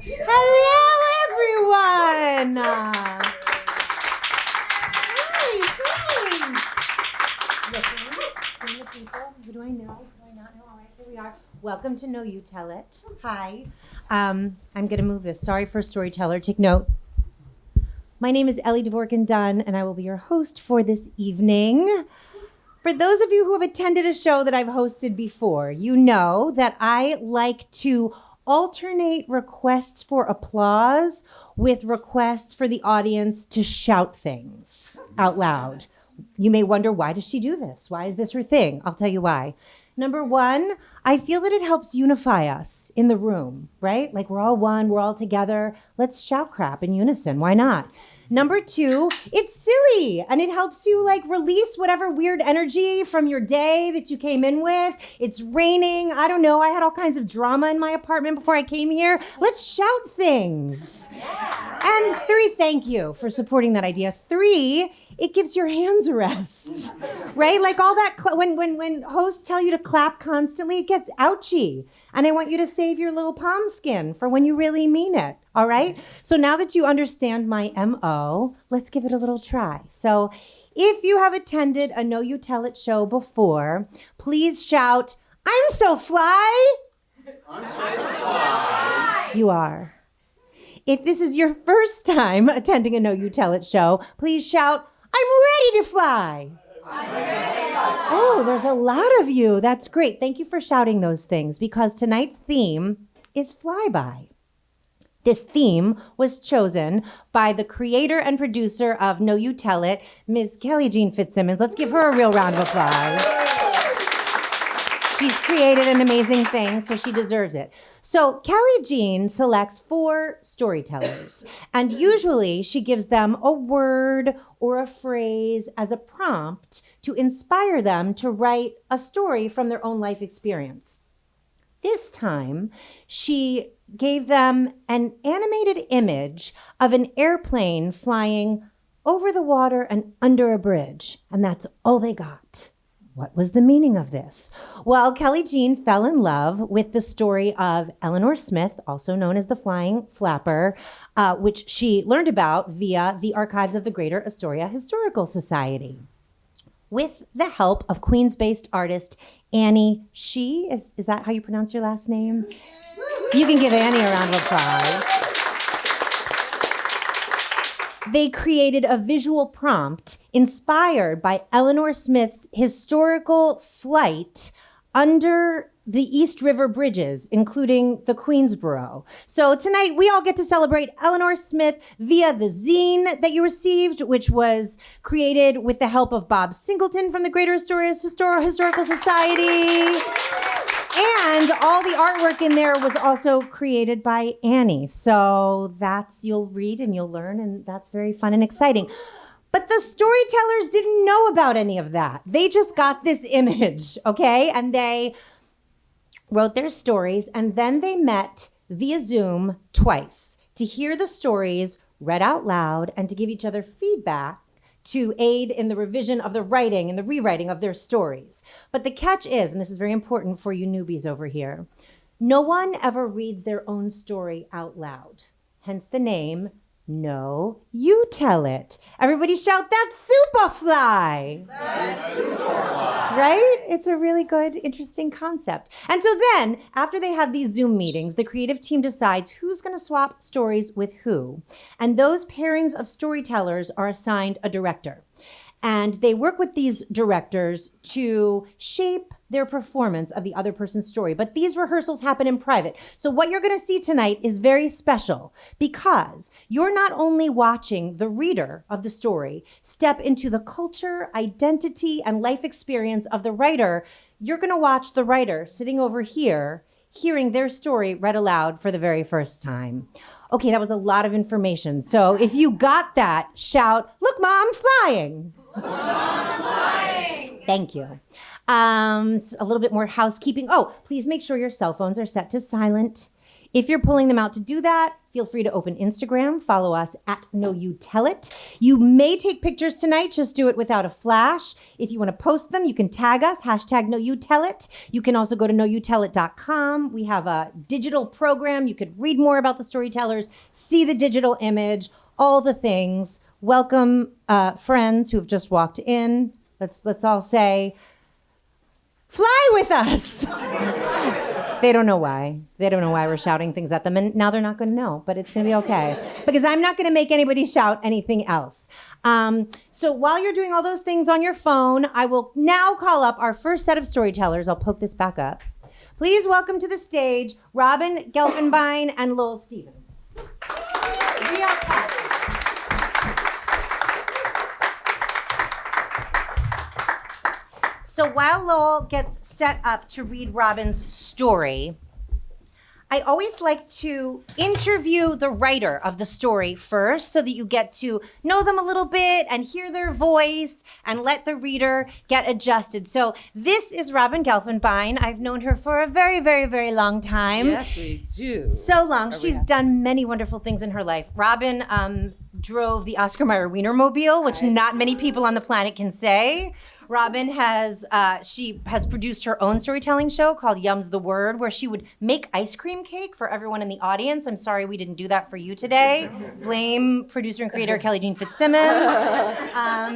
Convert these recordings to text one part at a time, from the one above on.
Hello, everyone. Hi, thanks. People. Who do I know? Do I not know? All right, here we are. Welcome to Know You Tell It. Hi. I'm going to move this. Sorry for storyteller. Take note. My name is Ellie Dvorkin Dunn, and I will be your host for this evening. For those of you who have attended a show that I've hosted before, you know that I like to alternate requests for applause with requests for the audience to shout things out loud. You may wonder, why does she do this? Why is this her thing? I'll tell you why. Number one, I feel that it helps unify us in the room, right? Like we're all one, we're all together. Let's shout crap in unison. Why not? Number two, it's silly and it helps you like release whatever weird energy from your day that you came in with. It's raining. I don't know. I had all kinds of drama in my apartment before I came here. Let's shout things. And three, thank you for supporting that idea. Three, it gives your hands a rest, right? Like all that, when hosts tell you to clap constantly, it gets ouchy. And I want you to save your little palm skin for when you really mean it, all right? So now that you understand my MO, let's give it a little try. So if you have attended a Know You Tell It show before, please shout, "I'm so fly." I'm so fly. You are. If this is your first time attending a Know You Tell It show, please shout, "I'm ready to fly." I'm ready to fly. Oh, there's a lot of you. That's great. Thank you for shouting those things because tonight's theme is flyby. This theme was chosen by the creator and producer of Know You Tell It, Ms. Kelly Jean Fitzsimmons. Let's give her a real round of applause. She's created an amazing thing, so she deserves it. So Kelly Jean selects 4 storytellers, and usually she gives them a word or a phrase as a prompt to inspire them to write a story from their own life experience. This time, she gave them an animated image of an airplane flying over the water and under a bridge, and that's all they got. What was the meaning of this? Well, Kelly Jean fell in love with the story of Eleanor Smith, also known as the Flying Flapper, which she learned about via the archives of the Greater Astoria Historical Society. With the help of Queens-based artist Annie Shee, is that how you pronounce your last name? You can give Annie a round of applause. They created a visual prompt inspired by Eleanor Smith's historical flight under the East River bridges, including the Queensboro. So tonight we all get to celebrate Eleanor Smith via the zine that you received, which was created with the help of Bob Singleton from the Greater Astoria Historical Society. And all the artwork in there was also created by Annie. So you'll read and you'll learn, and that's very fun and exciting. But the storytellers didn't know about any of that. They just got this image, okay? And they wrote their stories, and then they met via Zoom twice to hear the stories read out loud and to give each other feedback to aid in the revision of the writing and the rewriting of their stories. But the catch is, and this is very important for you newbies over here, no one ever reads their own story out loud. Hence the name, Know You Tell It. Everybody shout, "That's Superfly!" That's Superfly. Right? It's a really good, interesting concept. And so then, after they have these Zoom meetings, the creative team decides who's going to swap stories with who. And those pairings of storytellers are assigned a director. And they work with these directors to shape their performance of the other person's story. But these rehearsals happen in private. So what you're going to see tonight is very special because you're not only watching the reader of the story step into the culture, identity, and life experience of the writer, you're going to watch the writer sitting over here hearing their story read aloud for the very first time. Okay, that was a lot of information. So if you got that, shout, "Look, Mom, I'm flying." Look, Mom, I'm flying. Thank you. A little bit more housekeeping. Oh, please make sure your cell phones are set to silent. If you're pulling them out to do that, feel free to open Instagram, follow us at Know You Tell It. You may take pictures tonight, just do it without a flash. If you want to post them, you can tag us, hashtag Know You Tell It. You can also go to knowyoutellit.com. We have a digital program. You could read more about the storytellers, see the digital image, all the things. Welcome, friends who have just walked in. Let's all say, fly with us. They don't know why. They don't know why we're shouting things at them. And now they're not going to know, but it's going to be okay. Because I'm not going to make anybody shout anything else. So while you're doing all those things on your phone, I will now call up our first set of storytellers. I'll poke this back up. Please welcome to the stage Robin Gelfenbien and Lowell Stevens. Real quick. So while Lowell gets set up to read Robin's story, I always like to interview the writer of the story first so that you get to know them a little bit and hear their voice and let the reader get adjusted. So this is Robin Gelfenbien. I've known her for a very, very, very long time. Yes, we do. So long. She's done many wonderful things in her life. Robin drove the Oscar Mayer Wienermobile, which not many people on the planet can say. Robin has produced her own storytelling show called Yum's the Word, where she would make ice cream cake for everyone in the audience. I'm sorry we didn't do that for you today. Blame producer and creator Kelly Jean Fitzsimmons.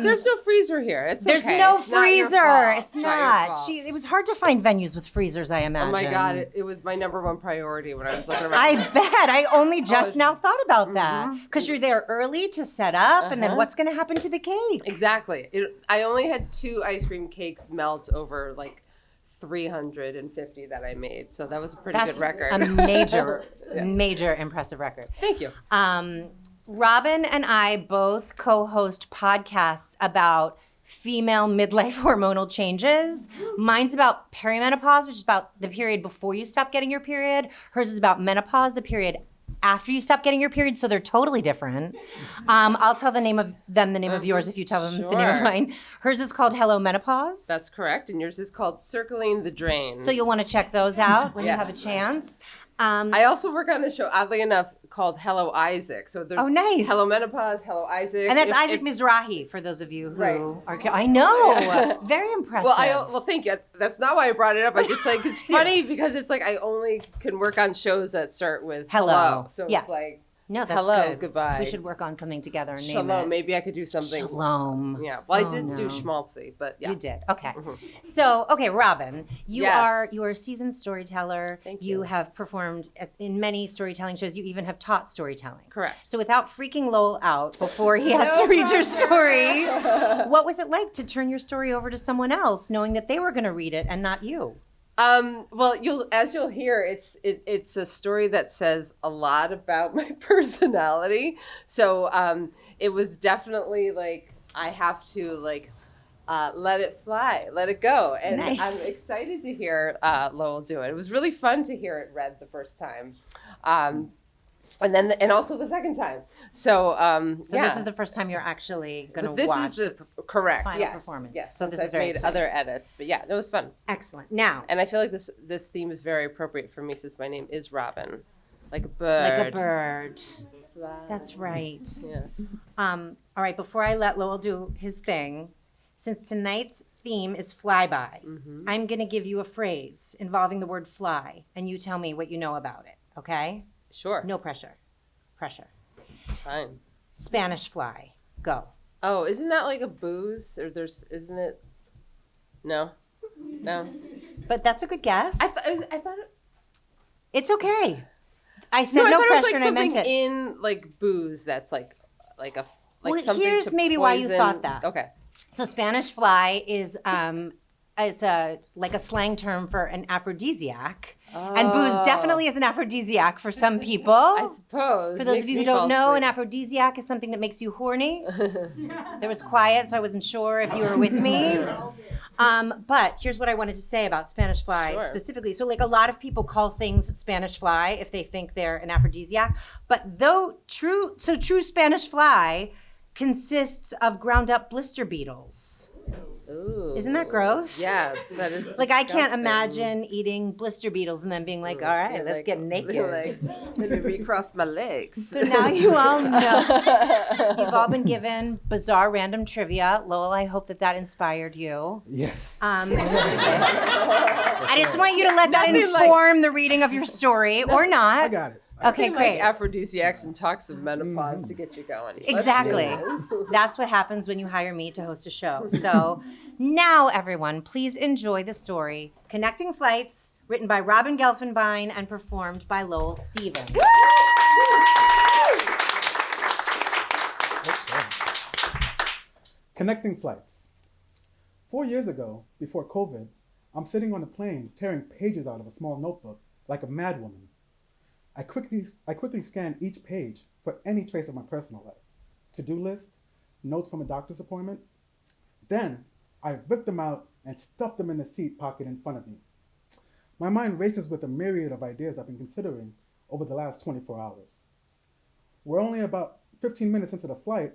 There's no freezer here. It's There's okay. no It's not your freezer. fault. It's not. It was hard to find venues with freezers, I imagine. Oh my God, it was my number one priority when I was looking around. I bet. I only just now thought about that. Because you're there early to set up, and then what's going to happen to the cake? Exactly. I only had 2 ice cream cakes melt over like 350 that I made. So that was a pretty good record. A major, major impressive record. Thank you. Robin and I both co-host podcasts about female midlife hormonal changes. Mine's about perimenopause, which is about the period before you stop getting your period. Hers is about menopause, the period after you stop getting your period, so they're totally different. I'll tell the name of yours if you tell them the name of mine. Hers is called Hello Menopause. That's correct, and yours is called Circling the Drain. So you'll want to check those out when you have a chance. I also work on a show, oddly enough, called Hello Isaac. So there's nice. Hello Menopause, Hello Isaac. And that's Isaac Mizrahi, for those of you who are... I know. Very impressive. Well, thank you. That's not why I brought it up. I just like, it's funny because it's like I only can work on shows that start with hello. So yes. It's like, no, that's hello, good. goodbye. We should work on something together and Shalom. name it. Maybe I could do something. Shalom. Yeah. Well, I did do schmaltzy, but yeah. You did. Okay. So, Robin, you are a seasoned storyteller. Thank you. You have performed in many storytelling shows. You even have taught storytelling. Correct. So without freaking Lowell out before he has to read your story, what was it like to turn your story over to someone else, knowing that they were going to read it and not you? Well, you'll hear, it's a story that says a lot about my personality. So it was definitely like I have to like let it fly, let it go, and nice. I'm excited to hear Lowell do it. It was really fun to hear it read the first time, and also the second time. So this is the first time you're actually going to watch the correct final performance. Yes, so this I've is very made exciting. other edits, but yeah, it was fun. Excellent. Now, And I feel like this theme is very appropriate for me since my name is Robin, like a bird. like a bird. Fly. That's right. Yes. All right, before I let Lowell do his thing, since tonight's theme is flyby, I'm going to give you a phrase involving the word fly, and you tell me what you know about it, okay? Sure. No pressure. Pressure. It's fine. Spanish fly. Go. Oh, isn't that like a booze? Or isn't it? No? But that's a good guess. I thought it. It's okay. I said No, I no thought it was pressure like and I meant something it. in like booze that's like Well, something here's to maybe why you poison. thought that. Okay. So Spanish fly is it's like a slang term for an aphrodisiac. And booze definitely is an aphrodisiac for some people. I suppose. For those of you who don't know, an aphrodisiac is something that makes you horny. There was quiet, so I wasn't sure if you were with me. But here's what I wanted to say about Spanish fly specifically. So like a lot of people call things Spanish fly if they think they're an aphrodisiac. But true Spanish fly consists of ground up blister beetles. Ooh. Isn't that gross? Yes, that is. Like, I can't disgusting. imagine eating blister beetles and then being like, all right, Yeah, let's like, get naked. Like, let me recross my legs. So now you all know. You've all been given bizarre random trivia. Lowell, I hope that inspired you. Yes. I just want you to let that Nothing like- inform the reading of your story, or not. I got it. Okay, Like great. aphrodisiacs and talks of menopause to get you going. Let's do Exactly. this. That's what happens when you hire me to host a show. So now, everyone, please enjoy the story, Connecting Flights, written by Robin Gelfenbien and performed by Lowell Stevens. Connecting flights. 4 years ago, before COVID, I'm sitting on a plane tearing pages out of a small notebook like a madwoman. I quickly scan each page for any trace of my personal life. To-do list, notes from a doctor's appointment. Then I rip them out and stuff them in the seat pocket in front of me. My mind races with a myriad of ideas I've been considering over the last 24 hours. We're only about 15 minutes into the flight,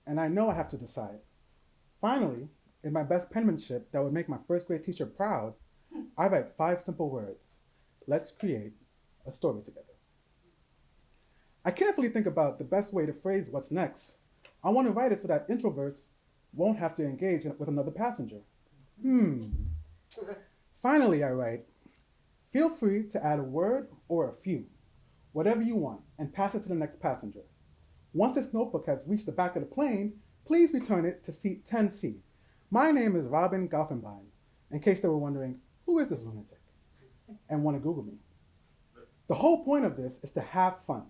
and I know I have to decide. Finally, in my best penmanship that would make my first grade teacher proud, I write 5 simple words. Let's create a story together. I carefully think about the best way to phrase what's next. I want to write it so that introverts won't have to engage with another passenger. Finally, I write, feel free to add a word or a few, whatever you want, and pass it to the next passenger. Once this notebook has reached the back of the plane, please return it to seat 10C. My name is Robin Gelfenbien, in case they were wondering, who is this lunatic? And want to Google me. The whole point of this is to have fun.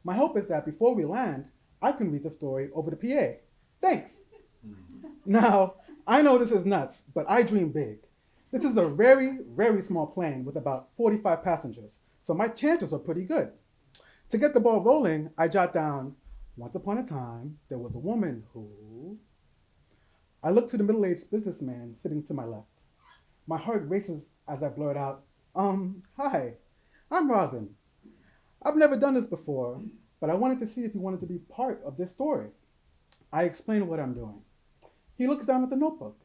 My hope is that before we land, I can read the story over the PA. Thanks. Now, I know this is nuts, but I dream big. This is a very, very small plane with about 45 passengers, so my chances are pretty good. To get the ball rolling, I jot down, once upon a time, there was a woman who... I look to the middle-aged businessman sitting to my left. My heart races as I blurt out, hi, I'm Robin. I've never done this before, but I wanted to see if you wanted to be part of this story. I explain what I'm doing. He looks down at the notebook.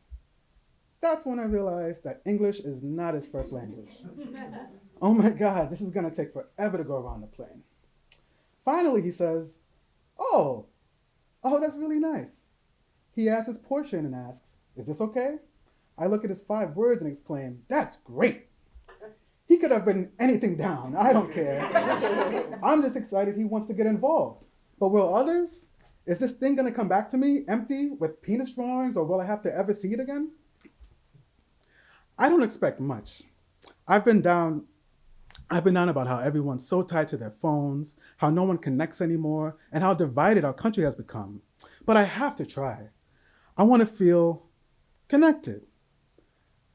That's when I realized that English is not his first language. Oh my God, this is gonna take forever to go around the plane. Finally, he says, oh, that's really nice. He adds his portion and asks, is this okay? I look at his 5 words and exclaim, that's great. He could have written anything down, I don't care. I'm just excited he wants to get involved. But will others? Is this thing gonna come back to me empty with penis drawings, or will I have to ever see it again? I don't expect much. I've been down about how everyone's so tied to their phones, how no one connects anymore, and how divided our country has become. But I have to try. I want to feel connected.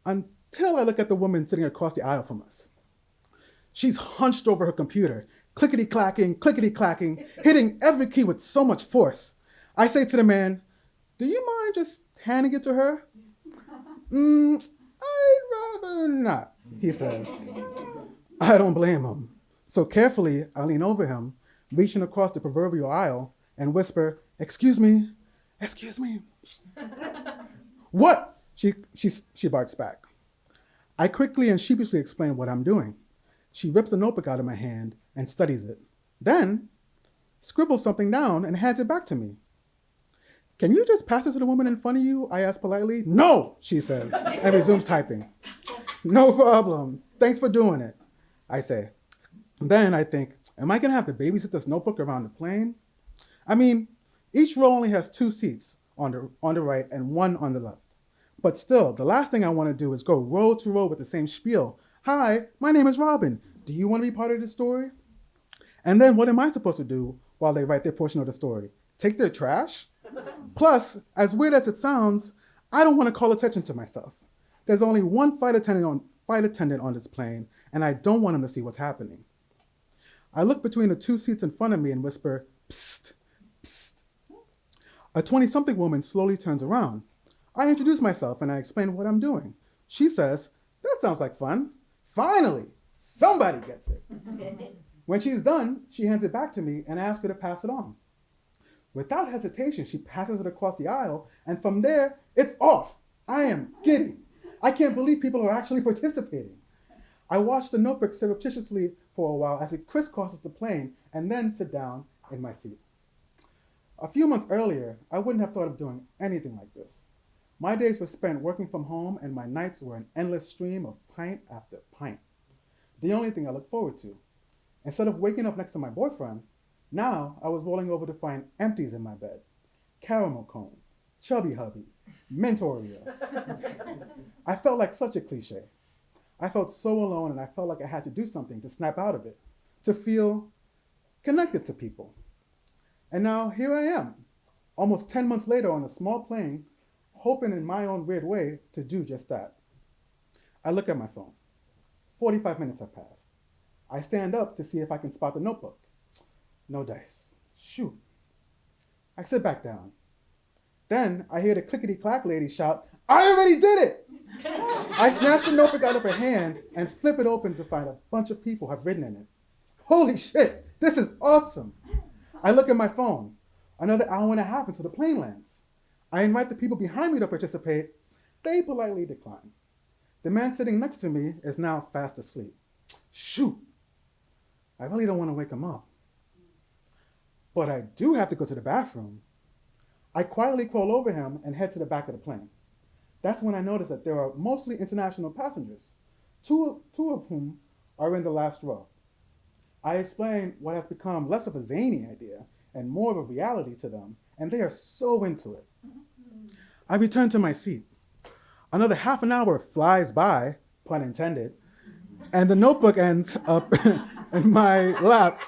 Until I look at the woman sitting across the aisle from us. She's hunched over her computer, clickety-clacking, hitting every key with so much force. I say to the man, do you mind just handing it to her? I'd rather not, he says. I don't blame him. So carefully, I lean over him, reaching across the proverbial aisle, and whisper, excuse me. What? She barks back. I quickly and sheepishly explain what I'm doing. She rips the notebook out of my hand and studies it. Then, scribbles something down and hands it back to me. Can you just pass it to the woman in front of you? I ask politely. No, she says, and resumes typing. No problem. Thanks for doing it, I say. Then I think, am I gonna have to babysit this notebook around the plane? I mean, each row only has 2 seats on the right and 1 on the left. But still, the last thing I want to do is go row to row with the same spiel. Hi, my name is Robin. Do you want to be part of the story? And then what am I supposed to do while they write their portion of the story? Take their trash? Plus, as weird as it sounds, I don't want to call attention to myself. There's only one flight attendant on this plane, and I don't want him to see what's happening. I look between the 2 seats in front of me and whisper, psst, psst. A 20-something woman slowly turns around. I introduce myself and I explain what I'm doing. She says, that sounds like fun. Finally, somebody gets it. When she's done, she hands it back to me and asks me to pass it on. Without hesitation, she passes it across the aisle, and from there, it's off. I am giddy. I can't believe people are actually participating. I watch the notebook surreptitiously for a while as it crisscrosses the plane and then sit down in my seat. A few months earlier, I wouldn't have thought of doing anything like this. My days were spent working from home and my nights were an endless stream of pint after pint. The only thing I looked forward to. Instead of waking up next to my boyfriend, now I was rolling over to find empties in my bed. Caramel cone, chubby hubby, mint Oreo. I felt like such a cliche. I felt so alone and I felt like I had to do something to snap out of it, to feel connected to people. And now here I am, almost 10 months later on a small plane, hoping in my own weird way to do just that. I look at my phone. 45 minutes have passed. I stand up to see if I can spot the notebook. No dice. Shoot. I sit back down. Then I hear the clickety-clack lady shout, "I already did it!" I snatch the notebook out of her hand and flip it open to find a bunch of people have written in it. Holy shit, this is awesome. I look at my phone. Another hour and a half until the plane lands. I invite the people behind me to participate. They politely decline. The man sitting next to me is now fast asleep. Shoot. I really don't want to wake him up. But I do have to go to the bathroom. I quietly crawl over him and head to the back of the plane. That's when I notice that there are mostly international passengers, two of whom are in the last row. I explain what has become less of a zany idea and more of a reality to them, and they are so into it. I return to my seat. Another half an hour flies by, pun intended, and the notebook ends up in my lap.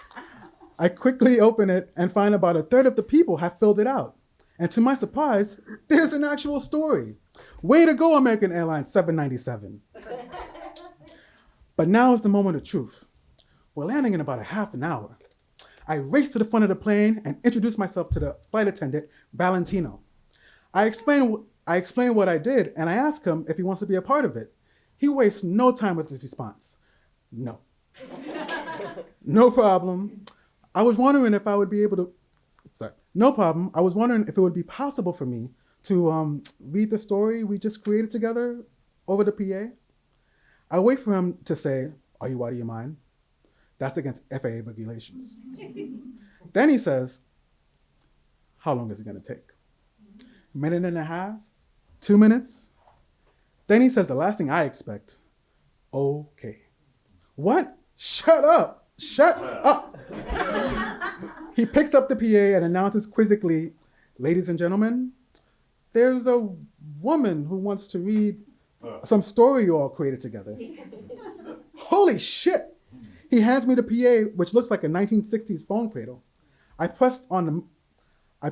I quickly open it and find about a third of the people have filled it out. And to my surprise, there's an actual story. Way to go, American Airlines 797. But now is the moment of truth. We're landing in about a half an hour. I race to the front of the plane and introduce myself to the flight attendant, Valentino. I explain what I did, and I ask him if he wants to be a part of it. He wastes no time with his response. No. No problem. I was wondering if I would be able to, no problem. I was wondering if it would be possible for me to read the story we just created together over the PA. I wait for him to say, "Are you out of your mind?" That's against FAA regulations. Then he says, "How long is it going to take? A minute and a half? 2 minutes?" Then he says the last thing I expect. "Okay." What? Shut up. Shut up. He picks up the PA and announces quizzically, "Ladies and gentlemen, there's a woman who wants to read some story you all created together." Holy shit. He hands me the PA, which looks like a 1960s phone cradle. I press down on the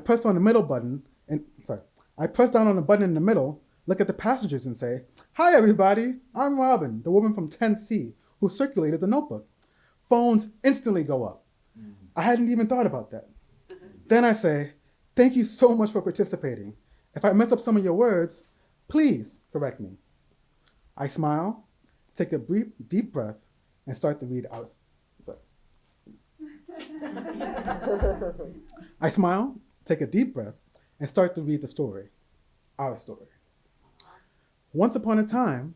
button in the middle, look at the passengers and say, "Hi everybody, I'm Robin, the woman from 10C who circulated the notebook." Phones instantly go up. I hadn't even thought about that. Then I say, "Thank you so much for participating. If I mess up some of your words, please correct me." I smile, take a deep breath, and start to read out. I smile, take a deep breath, and start to read the story, our story. Once upon a time,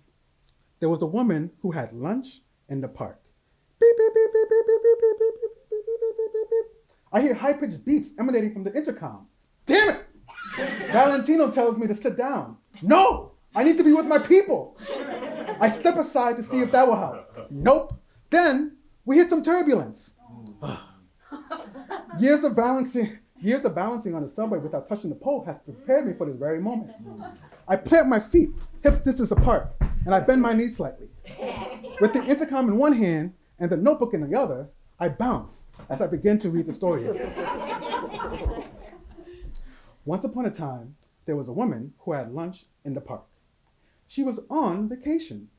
there was a woman who had lunch in the park. Beep, beep, beep, beep, beep, beep, beep, beep, beep, beep, beep, beep, beep, beep, beep. I hear high-pitched beeps emanating from the intercom. Damn it! Valentino tells me to sit down. No! I need to be with my people. I step aside to see if that will help. Nope. Then we hit some turbulence. Years of balancing on the subway without touching the pole has prepared me for this very moment. I plant my feet, hips distance apart, and I bend my knees slightly. With the intercom in one hand and the notebook in the other, I bounce as I begin to read the story. Once upon a time, there was a woman who had lunch in the park. She was on vacation.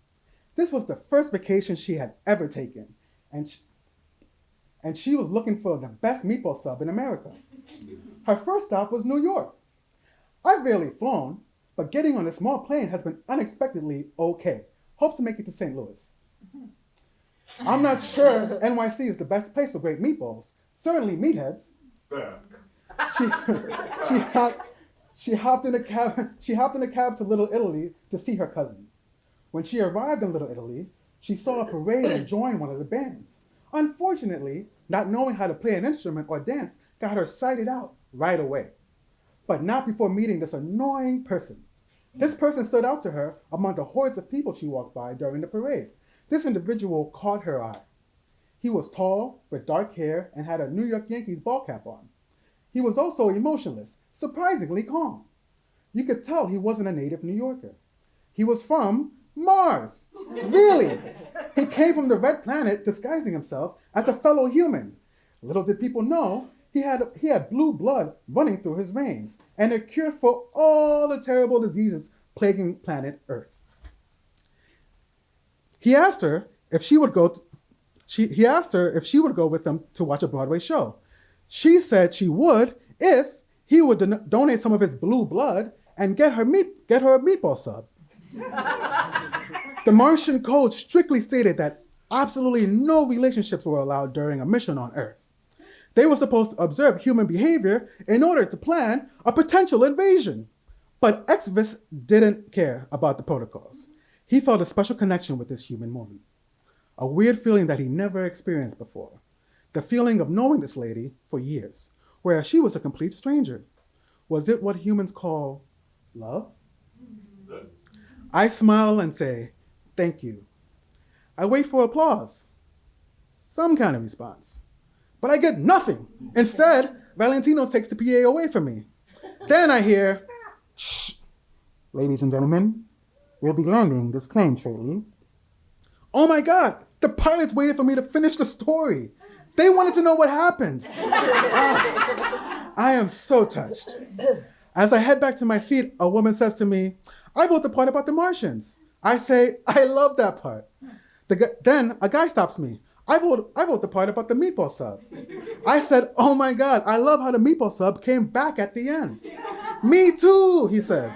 This was the first vacation she had ever taken, and she was looking for the best meatball sub in America. Her first stop was New York. I've barely flown, but getting on a small plane has been unexpectedly okay. Hope to make it to St. Louis. I'm not sure NYC is the best place for great meatballs. Certainly meatheads. She hopped in a cab to Little Italy to see her cousin. When she arrived in Little Italy, she saw a parade and joined one of the bands. Unfortunately, not knowing how to play an instrument or dance got her sighted out right away. But not before meeting this annoying person. This person stood out to her among the hordes of people she walked by during the parade. This individual caught her eye. He was tall, with dark hair, and had a New York Yankees ball cap on. He was also emotionless, surprisingly calm. You could tell he wasn't a native New Yorker. He was from Mars. Really? He came from the red planet disguising himself as a fellow human. Little did people know he had blue blood running through his veins and a cure for all the terrible diseases plaguing planet Earth. He asked her if she would go with him to watch a Broadway show. She said she would if he would donate some of his blue blood and get her a meatball sub. The Martian code strictly stated that absolutely no relationships were allowed during a mission on Earth. They were supposed to observe human behavior in order to plan a potential invasion. But Exvis didn't care about the protocols. He felt a special connection with this human woman. A weird feeling that he never experienced before. The feeling of knowing this lady for years, whereas she was a complete stranger. Was it what humans call love? I smile and say, thank you. I wait for applause. Some kind of response. But I get nothing. Instead, Valentino takes the PA away from me. Then I hear, shh. Ladies and gentlemen, we'll be landing this plane shortly. Oh my God, the pilots waited for me to finish the story. They wanted to know what happened. I am so touched. As I head back to my seat, a woman says to me, I wrote the part about the Martians. I say, I love that part. Then a guy stops me. I wrote the part about the meatball sub. I said, oh my God, I love how the meatball sub came back at the end. Me too, he says.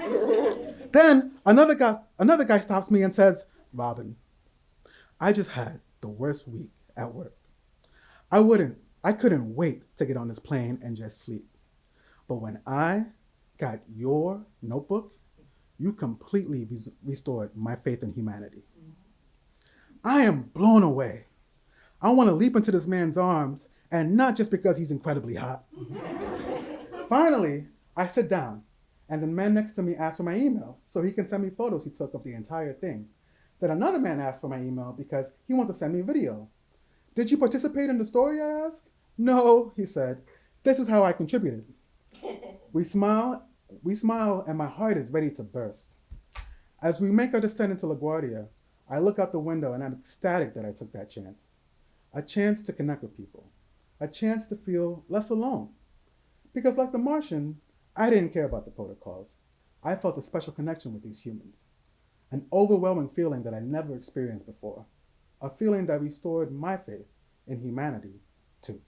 Then another guy stops me and says, Robin, I just had the worst week at work. I couldn't wait to get on this plane and just sleep. But when I got your notebook, you completely restored my faith in humanity. I am blown away. I want to leap into this man's arms, and not just because he's incredibly hot. Finally, I sit down, and the man next to me asks for my email so he can send me photos he took of the entire thing. Then another man asks for my email because he wants to send me video. Did you participate in the story, I asked? No, he said. This is how I contributed. We smile, and my heart is ready to burst. As we make our descent into LaGuardia, I look out the window and I'm ecstatic that I took that chance. A chance to connect with people. A chance to feel less alone. Because like the Martian, I didn't care about the protocols. I felt a special connection with these humans. An overwhelming feeling that I never experienced before. A feeling that restored my faith in humanity, too.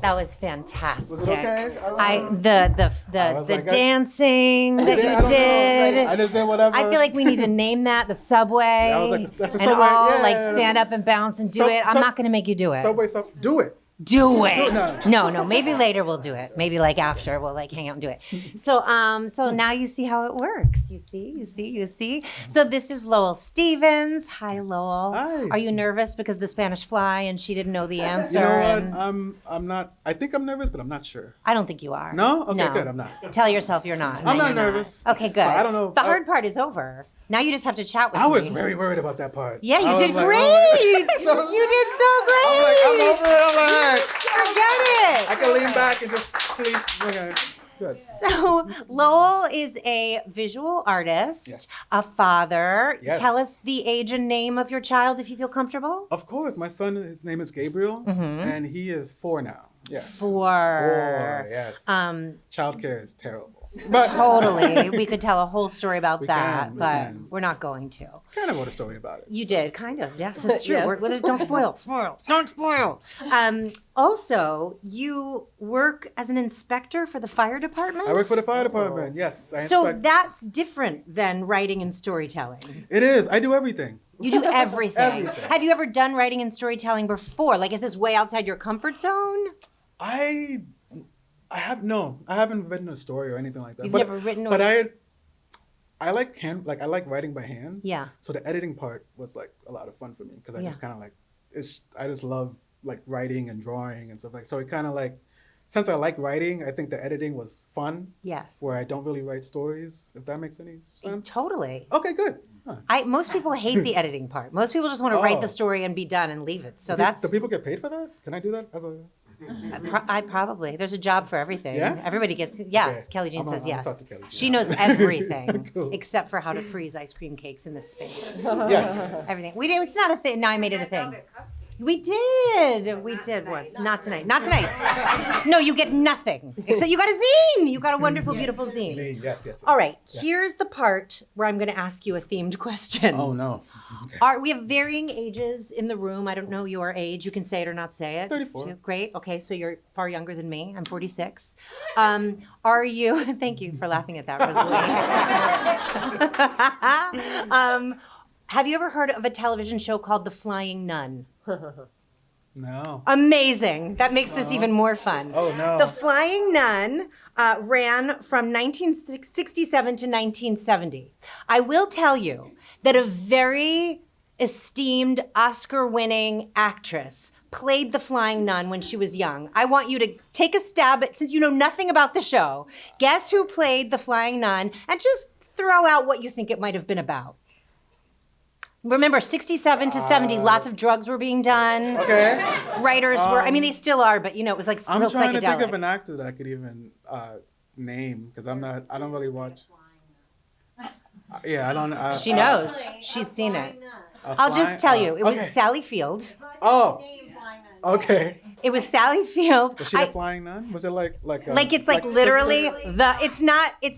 That was fantastic. Was it okay? The dancing that you did. I just did whatever. I feel like we need to name that the subway. Yeah, I was like, that's the and subway. all Yeah, like yeah, stand up and bounce and do it. I'm not going to make you do it. Do it. Do it. No. Maybe later we'll do it. Maybe like after we'll like hang out and do it. So now you see how it works. You see. So this is Lowell Stevens. Hi, Lowell. Hi. Are you nervous because the Spanish fly and she didn't know the answer? You know what? and- I'm not. I think I'm nervous, but I'm not sure. I don't think you are. No? Okay, good. I'm not. Tell yourself you're not. I'm not You're nervous. Okay, good. But I don't know. The hard part is over. Now you just have to chat with me. I was very worried about that part. Yeah, you I did was like, great. oh, You did so great. I'm over it. I'm like, Forget it. I can lean back and just sleep. Okay, good. So Lowell is a visual artist, Yes. a father. Yes. Tell us the age and name of your child if you feel comfortable. Of course, my son, his name is Gabriel, and he is 4 now. Yes. 4. 4, yes. Um, Childcare is terrible. But Totally. We could tell a whole story about We that, can, we but can. we're not going to. kind of wrote a story about it. You did, kind of. Yes, that's true. Yes. Don't spoil. Don't spoil. Also, you work as an inspector for the fire department? I work for the fire department. Yes. I So inspect- that's different than writing and storytelling. It is. I do everything. You do everything. Everything. Have you ever done writing and storytelling before? Like, is this way outside your comfort zone? I haven't written a story or anything like that. You've but, never written or- But I like I like writing by hand. Yeah. So the editing part was like a lot of fun for me because I Yeah. just kind of like I just love like writing and drawing and stuff like so it kind of like since I like writing I think the editing was fun Yes. where I don't really write stories if that makes any sense. Totally. Okay, good. Huh. Most people hate the editing part. Most people just want to write the Oh. story and be done and leave it. So that's Do people get paid for that? Can I do that as a? I probably. There's a job for everything. Yeah? Everybody gets. Yeah. Okay. Kelly Jean I'm says gonna yes. talk to Kelly Jean. She knows everything Cool. except for how to freeze ice cream cakes in this space. Yes. Everything. We did. It's not a thing. Now I made it a thing. We did. We did once. Not tonight. Not tonight. No, you get nothing. Except you got a zine. You got a wonderful, beautiful zine. Yes. All right. Here's the part where I'm going to ask you a themed question. Oh no. Okay. We have varying ages in the room. I don't know your age. You can say it or not say it. 34. Great. Okay, so you're far younger than me. I'm 46. Are you? Thank you for laughing at that, Rosalie. Have you ever heard of a television show called The Flying Nun? No. Amazing. That makes this even more fun. Oh, no. The Flying Nun ran from 1967 to 1970. I will tell you that a very esteemed Oscar-winning actress played the Flying Nun when she was young. I want you to take a stab at, since you know nothing about the show, guess who played the Flying Nun and just throw out what you think it might have been about. Remember, 67 to 70, lots of drugs were being done. Okay. Writers were, I mean, they still are, but you know, it was like I'm real trying to think of psychedelic. an actor that I could even name because I don't really watch. Yeah, I don't. She knows. She's seen it. a I'll flying- just tell you, it was okay. Sally Field. Oh. Okay. It was Sally Field. Was she a flying nun? Was it like It's like literally sister? it's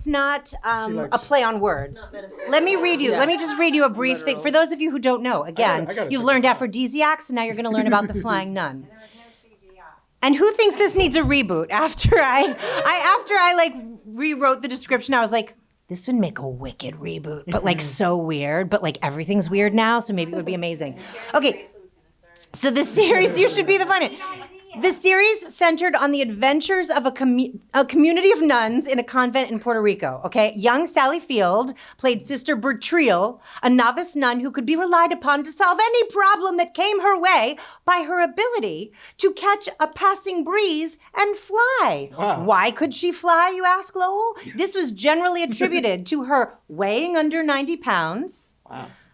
not like- a play on words. Let me read you. Yeah. Let me just read you a brief thing. For those of you who don't know, again, I gotta you've check learned this out. aphrodisiacs, and now you're going to learn about the Flying Nun. And who thinks this needs a reboot? After I like rewrote the description, I was like, this would make a wicked reboot, but like so weird. But like everything's weird now, so maybe it would be amazing. Okay, so the series, you should be the fun. The series centered on the adventures of a community of nuns in a convent in Puerto Rico, okay? Young Sally Field played Sister Bertriel, a novice nun who could be relied upon to solve any problem that came her way by her ability to catch a passing breeze and fly. Wow. Why could she fly, you ask, Lowell? This was generally attributed to her weighing under 90 pounds,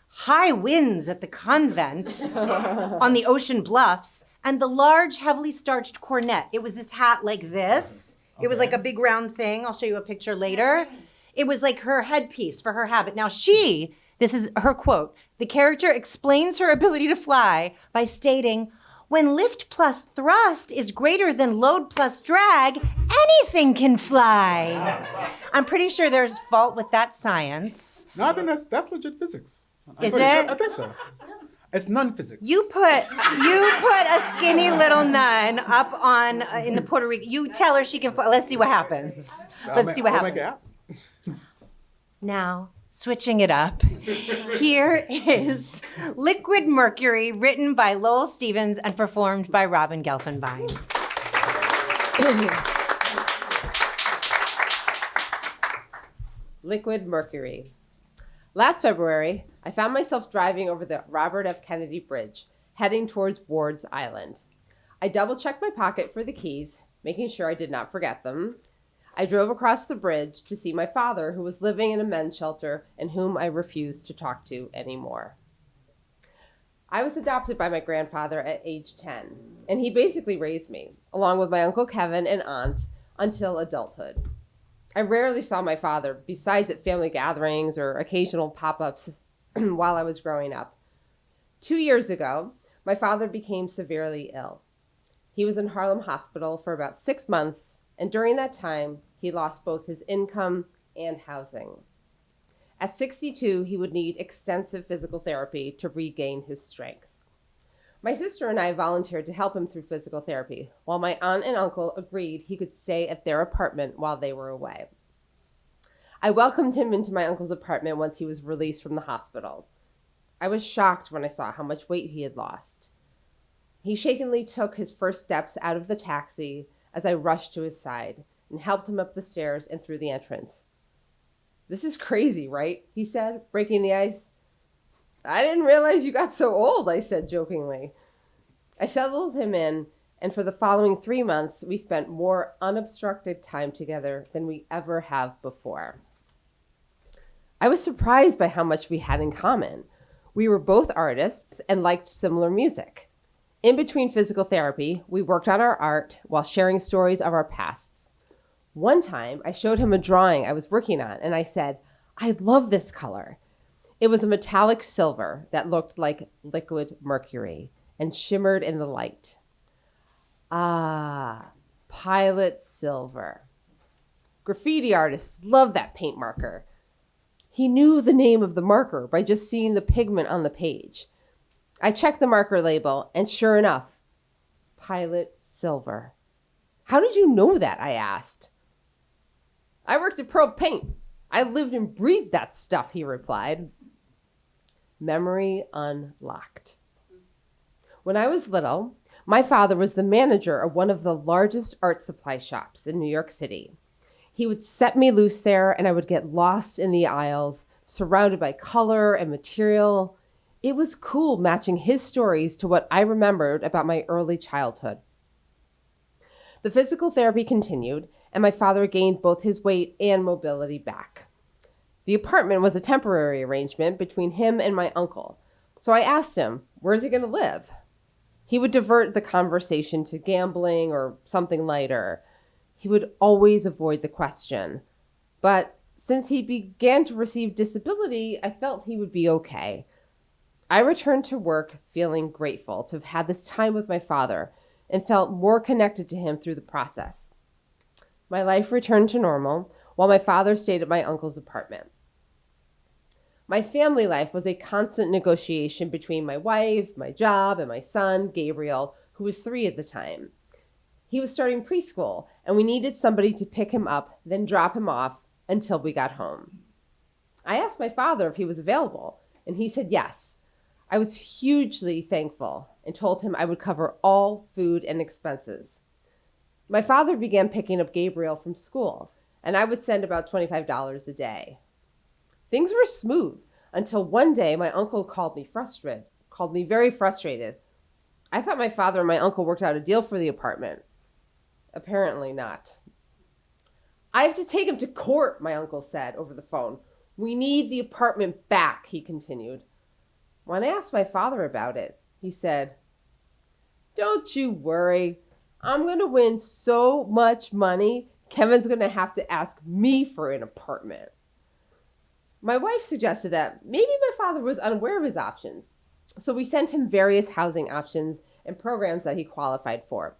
high winds at the convent on the ocean bluffs, and the large, heavily starched cornet. It was this hat like this. It was like a big round thing. I'll show you a picture later. It was like her headpiece for her habit. Now this is her quote, the character explains her ability to fly by stating, when lift plus thrust is greater than load plus drag, anything can fly. I'm pretty sure there's fault with that science. No, I think that's legit physics. I'm Is pretty it? sure- I think so. It's non-physics. You put a skinny little nun up on in the Puerto Rico. You tell her she can fly. Let's see what happens. Let's see what I'll make happens. it happen. Now, switching it up. Here is Liquid Mercury, written by Lowell Stevens and performed by Robin Gelfenbien. Liquid Mercury. Last February, I found myself driving over the Robert F. Kennedy Bridge, heading towards Ward's Island. I double-checked my pocket for the keys, making sure I did not forget them. I drove across the bridge to see my father, who was living in a men's shelter and whom I refused to talk to anymore. I was adopted by my grandfather at age 10, and he basically raised me, along with my Uncle Kevin and aunt, until adulthood. I rarely saw my father, besides at family gatherings or occasional pop-ups while I was growing up. 2 years ago, my father became severely ill. He was in Harlem Hospital for about 6 months, and during that time, He lost both his income and housing. At 62, he would need extensive physical therapy to regain his strength. My sister and I volunteered to help him through physical therapy, while my aunt and uncle agreed he could stay at their apartment while they were away. I welcomed him into my uncle's apartment once he was released from the hospital. I was shocked when I saw how much weight he had lost. He shakenly took his first steps out of the taxi as I rushed to his side and helped him up the stairs and through the entrance. "This is crazy, right?" he said, breaking the ice. "I didn't realize you got so old," I said jokingly. I settled him in, and for the following 3 months, we spent more unobstructed time together than we ever have before. I was surprised by how much we had in common. We were both artists and liked similar music. In between physical therapy, we worked on our art while sharing stories of our pasts. One time, I showed him a drawing I was working on, and I said, "I love this color." It was a metallic silver that looked like liquid mercury and shimmered in the light. Ah, pilot silver. Graffiti artists love that paint marker. He knew the name of the marker by just seeing the pigment on the page. I checked the marker label, and sure enough, pilot silver. "How did you know that?" I asked. "I worked at Pro Paint. I lived and breathed that stuff," he replied. Memory unlocked. When I was little, my father was the manager of one of the largest art supply shops in New York City. He would set me loose there, and I would get lost in the aisles, surrounded by color and material. It was cool matching his stories to what I remembered about my early childhood. The physical therapy continued, and my father gained both his weight and mobility back. The apartment was a temporary arrangement between him and my uncle, so I asked him, where's he going to live? He would divert the conversation to gambling or something lighter. He would always avoid the question. But since he began to receive disability, I felt he would be okay. I returned to work feeling grateful to have had this time with my father and felt more connected to him through the process. My life returned to normal while my father stayed at my uncle's apartment. My family life was a constant negotiation between my wife, my job, and my son, Gabriel, who was 3 at the time. He was starting preschool, and we needed somebody to pick him up, then drop him off until we got home. I asked my father if he was available, and he said yes. I was hugely thankful and told him I would cover all food and expenses. My father began picking up Gabriel from school, and I would send about $25 a day. Things were smooth until one day my uncle called me very frustrated. I thought my father and my uncle worked out a deal for the apartment. Apparently not. "I have to take him to court," my uncle said over the phone. "We need the apartment back," he continued. When I asked my father about it, he said, "Don't you worry. I'm going to win so much money, Kevin's going to have to ask me for an apartment." My wife suggested that maybe my father was unaware of his options, so we sent him various housing options and programs that he qualified for.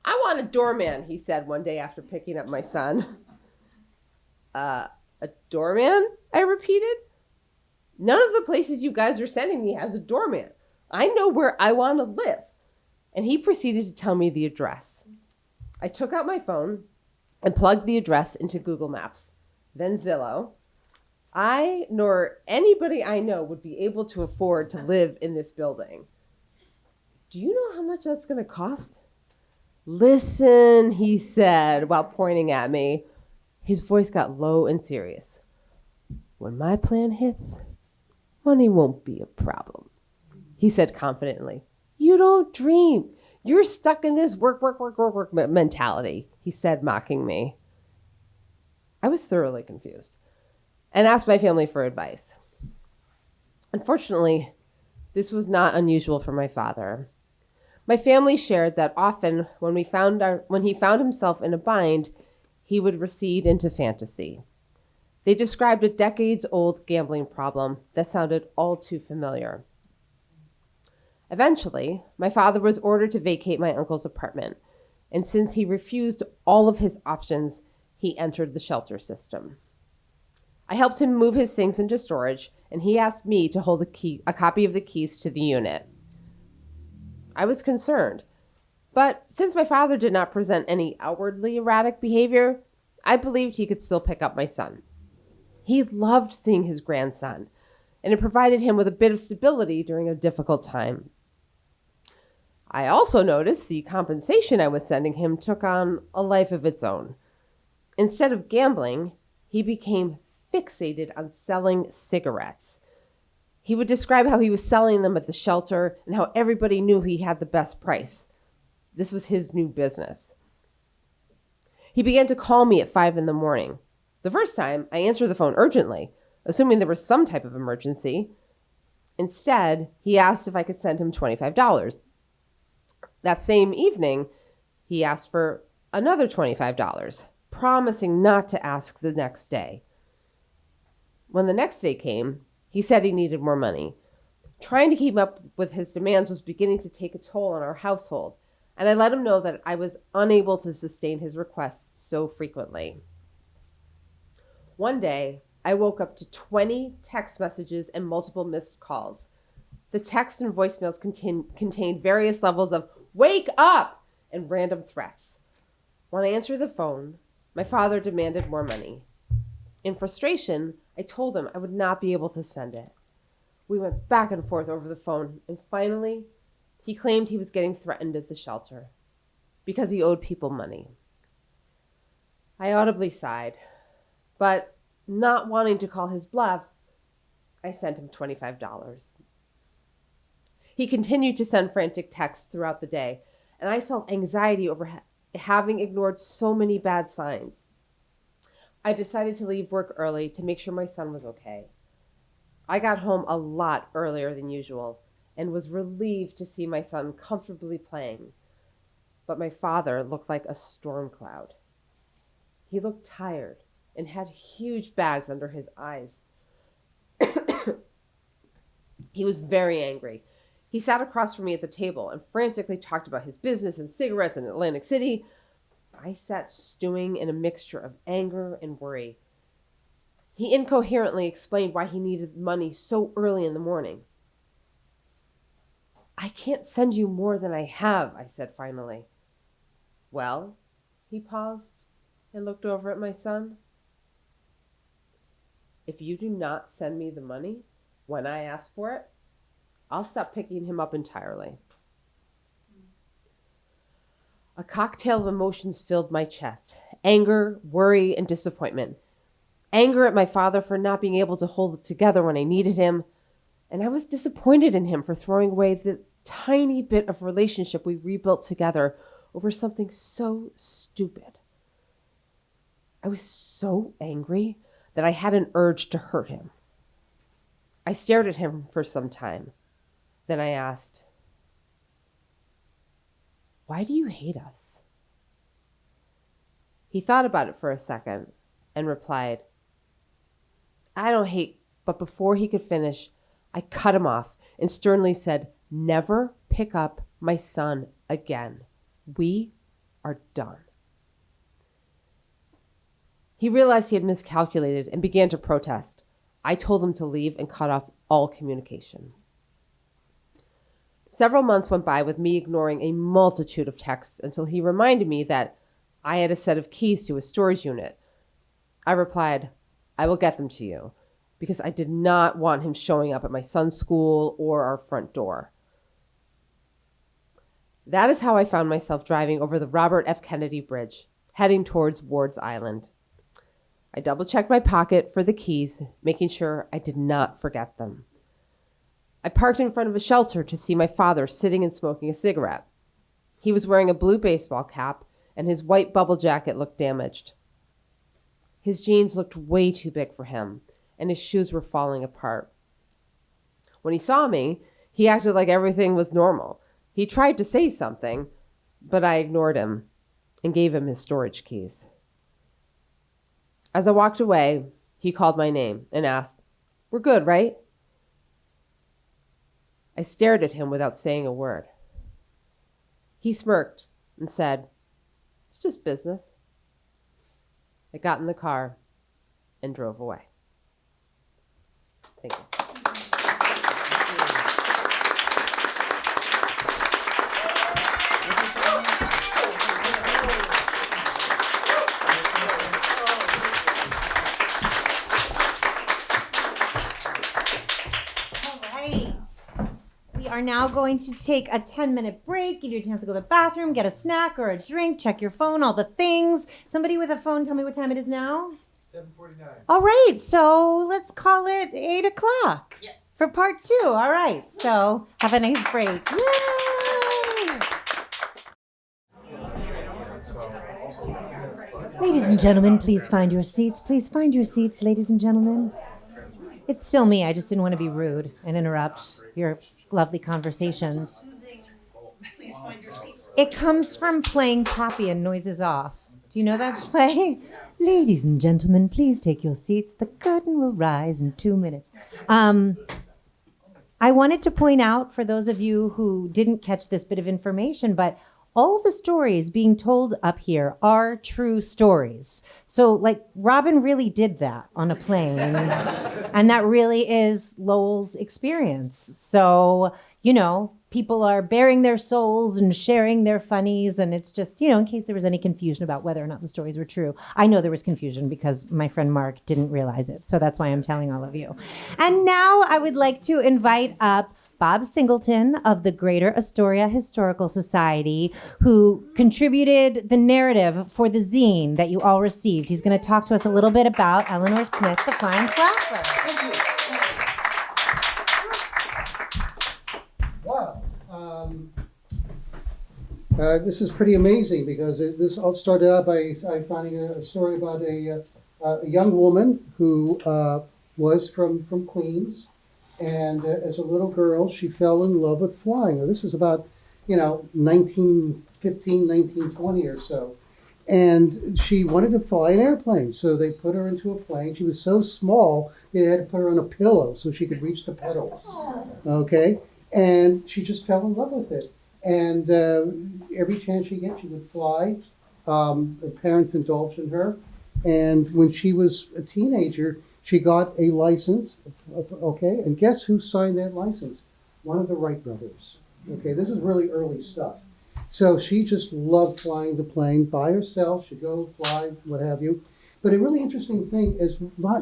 "I want a doorman," he said one day after picking up my son. A doorman?" I repeated. "None of the places you guys are sending me has a doorman. I know where I want to live." And he proceeded to tell me the address. I took out my phone and plugged the address into Google Maps, then Zillow. I nor anybody I know would be able to afford to live in this building. "Do you know how much that's going to cost?" "Listen," he said while pointing at me. His voice got low and serious. "When my plan hits, money won't be a problem," he said confidently. "You don't dream. You're stuck in this work mentality," he said, mocking me. I was thoroughly confused and asked my family for advice. Unfortunately, this was not unusual for my father. My family shared that often when he found himself in a bind, he would recede into fantasy. They described a decades-old gambling problem that sounded all too familiar. Eventually, my father was ordered to vacate my uncle's apartment, and since he refused all of his options, he entered the shelter system. I helped him move his things into storage, and he asked me to hold a copy of the keys to the unit. I was concerned, but since my father did not present any outwardly erratic behavior, I believed he could still pick up my son. He loved seeing his grandson, and it provided him with a bit of stability during a difficult time. I also noticed the compensation I was sending him took on a life of its own. Instead of gambling, he became fixated on selling cigarettes. He would describe how he was selling them at the shelter and how everybody knew he had the best price. This was his new business. He began to call me at 5 a.m. The first time, I answered the phone urgently, assuming there was some type of emergency. Instead, he asked if I could send him $25. That same evening, he asked for another $25, promising not to ask the next day. When the next day came, he said he needed more money. Trying to keep up with his demands was beginning to take a toll on our household, and I let him know that I was unable to sustain his requests so frequently. One day, I woke up to 20 text messages and multiple missed calls. The text and voicemails contained various levels of "wake up" and random threats. When I answered the phone, my father demanded more money. In frustration, I told him I would not be able to send it. We went back and forth over the phone, and finally, he claimed he was getting threatened at the shelter because he owed people money. I audibly sighed, but not wanting to call his bluff, I sent him $25. He continued to send frantic texts throughout the day, and I felt anxiety over having ignored so many bad signs. I decided to leave work early to make sure my son was okay. I got home a lot earlier than usual and was relieved to see my son comfortably playing. But my father looked like a storm cloud. He looked tired and had huge bags under his eyes. He was very angry. He sat across from me at the table and frantically talked about his business and cigarettes in Atlantic City. I sat stewing in a mixture of anger and worry. He incoherently explained why he needed money so early in the morning. "I can't send you more than I have," I said finally. "Well," he paused and looked over at my son. "If you do not send me the money when I ask for it, I'll stop picking him up entirely." A cocktail of emotions filled my chest: anger, worry, and disappointment. Anger at my father for not being able to hold it together when I needed him, and I was disappointed in him for throwing away the tiny bit of relationship we rebuilt together over something so stupid. I was so angry that I had an urge to hurt him. I stared at him for some time. Then I asked, "Why do you hate us?" He thought about it for a second and replied, "I don't hate," but before he could finish, I cut him off and sternly said, "Never pick up my son again. We are done." He realized he had miscalculated and began to protest. I told him to leave and cut off all communication. Several months went by with me ignoring a multitude of texts until he reminded me that I had a set of keys to his storage unit. I replied, "I will get them to you," because I did not want him showing up at my son's school or our front door. That is how I found myself driving over the Robert F. Kennedy Bridge, heading towards Ward's Island. I double-checked my pocket for the keys, making sure I did not forget them. I parked in front of a shelter to see my father sitting and smoking a cigarette. He was wearing a blue baseball cap, and his white bubble jacket looked damaged. His jeans looked way too big for him, and his shoes were falling apart. When he saw me, he acted like everything was normal. He tried to say something, but I ignored him and gave him his storage keys. As I walked away, he called my name and asked, "We're good, right?" I stared at him without saying a word. He smirked and said, "It's just business." I got in the car and drove away. Thank you. All right. We are now going to take a 10-minute break. Give you a chance to go to the bathroom, get a snack or a drink, check your phone, all the things. Somebody with a phone, tell me what time it is now. 7:49. All right, so let's call it 8 o'clock. Yes. For part 2. All right, so have a nice break. Yay! Ladies and gentlemen, please find your seats. Please find your seats, ladies and gentlemen. It's still me. I just didn't want to be rude and interrupt your lovely conversations. It comes from playing Poppy and Noises Off. Do you know that play? Ladies and gentlemen, please take your seats. The curtain will rise in 2 minutes. I wanted to point out, for those of you who didn't catch this bit of information, but all the stories being told up here are true stories. So, like, Robin really did that on a plane. And that really is Lowell's experience. So, you know, people are bearing their souls and sharing their funnies. And it's just, you know, in case there was any confusion about whether or not the stories were true. I know there was confusion because my friend Mark didn't realize it. So that's why I'm telling all of you. And now I would like to invite up Bob Singleton of the Greater Astoria Historical Society, who contributed the narrative for the zine that you all received. He's going to talk to us a little bit about Eleanor Smith, the Flying Flapper. Wow. This is pretty amazing because this all started out by finding a story about a young woman who was from Queens. And as a little girl, she fell in love with flying. Now, this is about, 1915, 1920 or so. And she wanted to fly an airplane. So they put her into a plane. She was so small, they had to put her on a pillow so she could reach the pedals. Okay? And she just fell in love with it. And every chance she gets, she would fly. Her parents indulged in her. And when she was a teenager, she got a license, okay, and guess who signed that license? One of the Wright brothers. Okay, this is really early stuff. So she just loved flying the plane by herself. She'd go fly, what have you. But a really interesting thing, as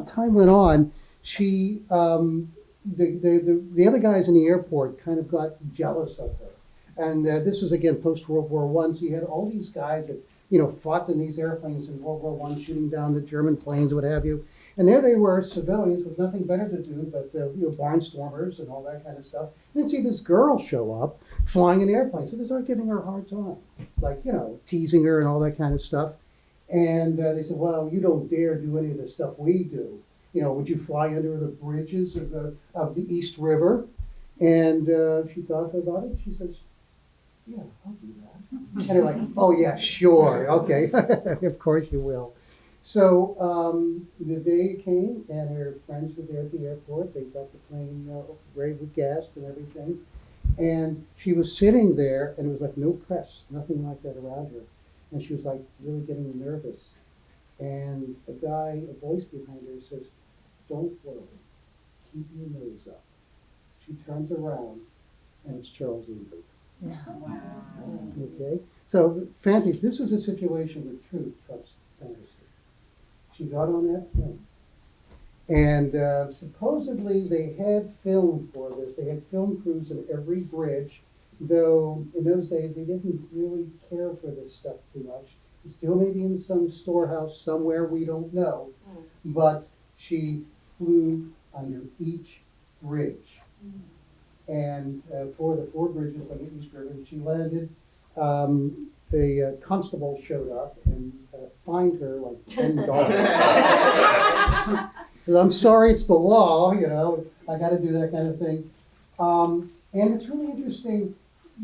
time went on, she, the other guys in the airport kind of got jealous of her. And this was, again, post-World War I, so you had all these guys that, fought in these airplanes in World War I, shooting down the German planes, what have you. And there they were, civilians with nothing better to do but barnstormers and all that kind of stuff. And then see this girl show up flying an airplane. So they start giving her a hard time, like, teasing her and all that kind of stuff. And they said, well, you don't dare do any of the stuff we do. Would you fly under the bridges of the East River? And she thought about it. She says, yeah, I'll do that. And they're like, oh, yeah, sure. Okay, of course you will. So the day came, and her friends were there at the airport. They got the plane ready with gas and everything. And she was sitting there, and it was like no press, nothing like that around her. And she was like really getting nervous. And a voice behind her says, don't worry, keep your nose up. She turns around, and it's Charles Lindbergh. Wow. Okay, so fancy, this is a situation where truth trumps fantasy. She got on that plane. And supposedly they had film for this. They had film crews in every bridge, though in those days they didn't really care for this stuff too much. It's still maybe in some storehouse somewhere, we don't know. But she flew under each bridge. And for the 4 bridges on the East River, she landed. The constable showed up and fined her like $10. Said, I'm sorry, it's the law, I got to do that kind of thing. And it's really interesting.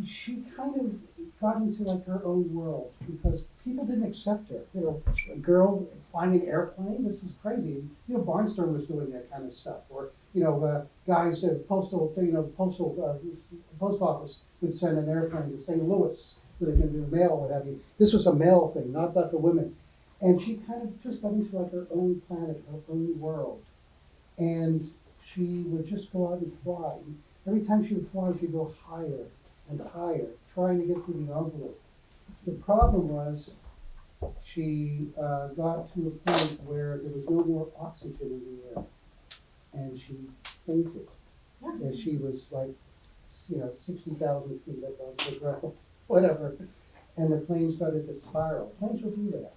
She kind of got into like her own world because people didn't accept her. A girl flying an airplane, this is crazy. Barnstormers doing that kind of stuff, or guys at post office would send an airplane to St. Louis so they can do mail, what have you. This was a male thing, not for women. And she kind of just got into like her own planet, her own world. And she would just go out and fly. Every time she would fly, she'd go higher and higher, trying to get through the envelope. The problem was she got to a point where there was no more oxygen in the air, and she fainted. And she was like, 60,000 feet up on the ground, whatever. And the plane started to spiral. Planes will do that.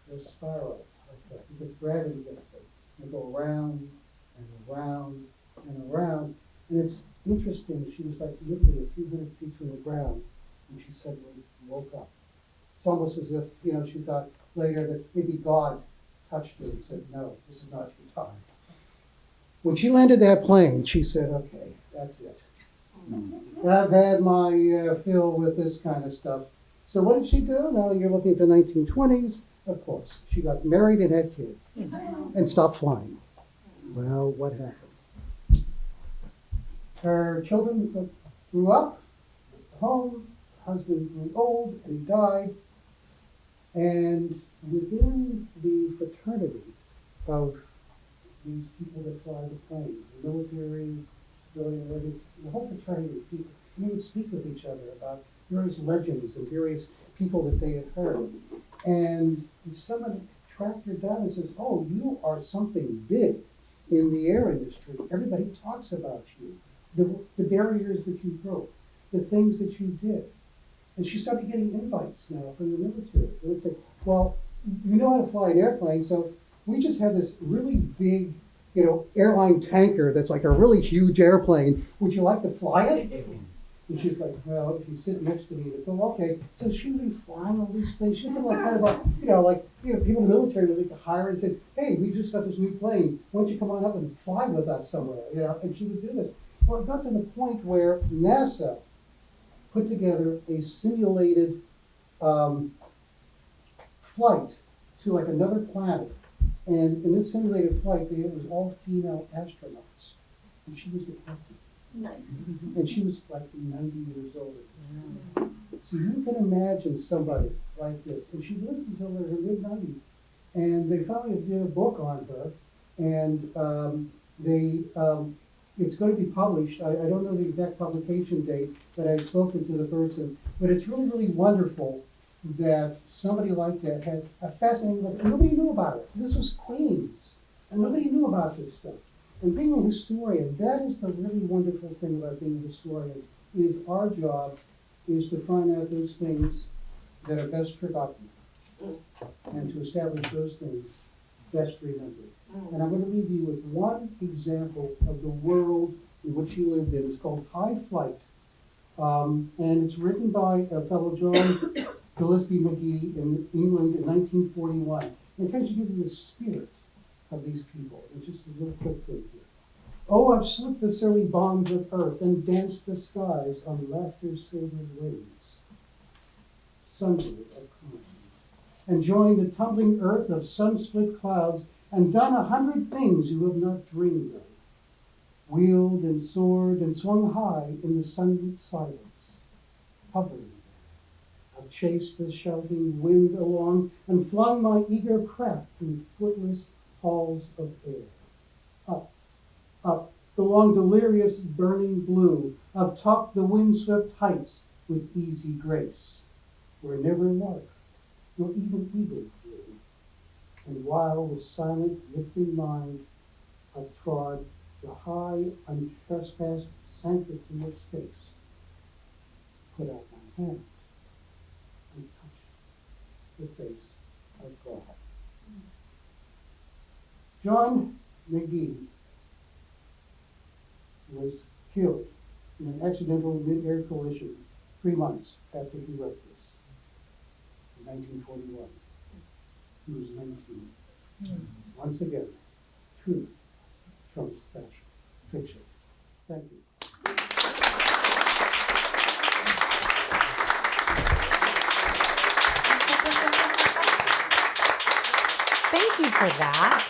They'll spiral like that because gravity gets them. They go around and around and around. And it's interesting, she was like literally a few hundred feet from the ground, and she suddenly woke up. It's almost as if, she thought later that maybe God touched her and said, no, this is not your time. When she landed that plane, she said, okay, that's it. I've had my fill with this kind of stuff. So what did she do? Now you're looking at the 1920s. Of course, she got married and had kids and stopped flying. Well, what happened? Her children grew up, went home, husband grew old and he died. And within the fraternity of these people that fly the planes, the military, civilian, the whole fraternity of people, they would speak with each other about various legends and various people that they had heard. And someone tracked her down and says, oh, you are something big in the air industry. Everybody talks about you, the barriers that you broke, the things that you did. And she started getting invites now from the military. They would say, well, you know how to fly an airplane, so we just have this really big, airline tanker that's like a really huge airplane. Would you like to fly it? And she's like, well, if you sit next to me, they go, okay. So she would be flying all these things. She'd been like kind of people in the military would like hire her and say, hey, we just got this new plane. Why don't you come on up and fly with us somewhere? And she would do this. Well, it got to the point where NASA put together a simulated flight to like another planet. And in this simulated flight, it was all female astronauts. And she was the captain. Nice. And she was like 90 years old at the time. So you can imagine somebody like this. And she lived until her mid-90s. And they finally did a book on her. And it's going to be published. I don't know the exact publication date, but I've spoken to the person. But it's really, really wonderful that somebody like that had a fascinating life. And nobody knew about it. This was Queens. And nobody knew about this stuff. And being a historian, that is the really wonderful thing about being a historian, is our job is to find out those things that are best forgotten and to establish those things best remembered. And I'm going to leave you with one example of the world in which she lived in. It's called High Flight. And it's written by a fellow John Gillespie McGee in England in 1941. And it kind of gives you the spirit of these people. It's just a little quick thing here. Oh, I've slipped the surly bonds of earth and danced the skies on laughter's silvered wings. Sundered of crime. And joined the tumbling earth of sun-split clouds and done 100 things you have not dreamed of. Wheeled and soared and swung high in the sunlit silence, hovering there. I've chased the shouting wind along and flung my eager craft through footless halls of air. Up, up, the long delirious burning blue, I've topped the windswept heights with easy grace, where never lark nor even eagle flew. And while with silent lifting mind I've trod the high, untrespassed sanctity of space, put out my hand and touched the face of God. John McGee was killed in an accidental mid-air collision 3 months after he wrote this, in 1941. He was 19. Once again, truth trumps fiction. Thank you. Thank you for that.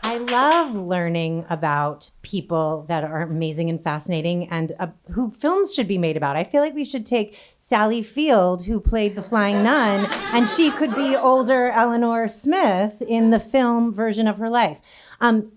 I love learning about people that are amazing and fascinating and who films should be made about. I feel like we should take Sally Field, who played the Flying Nun, and she could be older Eleanor Smith in the film version of her life.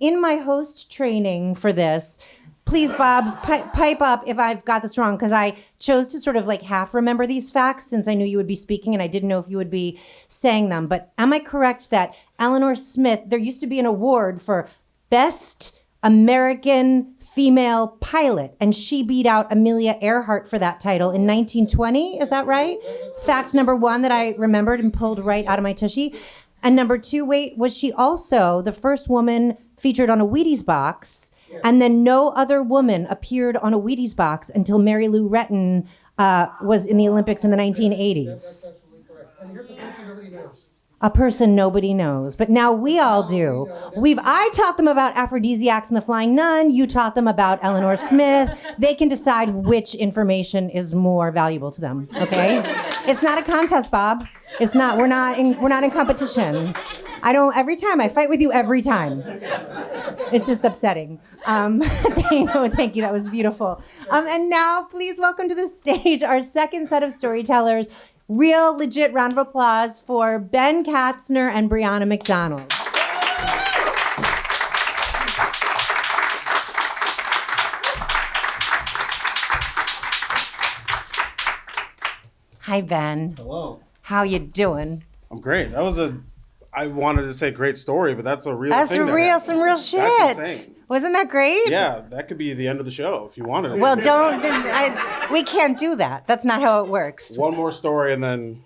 In my host training for this, please, Bob, pipe up if I've got this wrong, because I chose to sort of like half remember these facts since I knew you would be speaking and I didn't know if you would be saying them. But am I correct that Eleanor Smith, there used to be an award for Best American Female Pilot, and she beat out Amelia Earhart for that title in 1920? Is that right? Fact number one that I remembered and pulled right out of my tushy. And number two, wait, was she also the first woman featured on a Wheaties box? And then no other woman appeared on a Wheaties box until Mary Lou Retton was in the Olympics in the 1980s. That's absolutely correct. And here's a person nobody knows. A person nobody knows, but now we all do. I taught them about aphrodisiacs and the Flying Nun. You taught them about Eleanor Smith. They can decide which information is more valuable to them. Okay, it's not a contest, Bob. It's not. We're not in competition. Every time I fight with you every time. It's just upsetting. Thank you. That was beautiful. And now please welcome to the stage our second set of storytellers. Real legit round of applause for Ben Katzner and Briana McDonald. Hi, Ben. Hello. How you doing? I'm great. I wanted to say great story, but that's a real That's thing. some real shit. That's insane. Wasn't that great? Yeah, that could be the end of the show if you wanted it. Well, we can't do that. That's not how it works. One more story and then...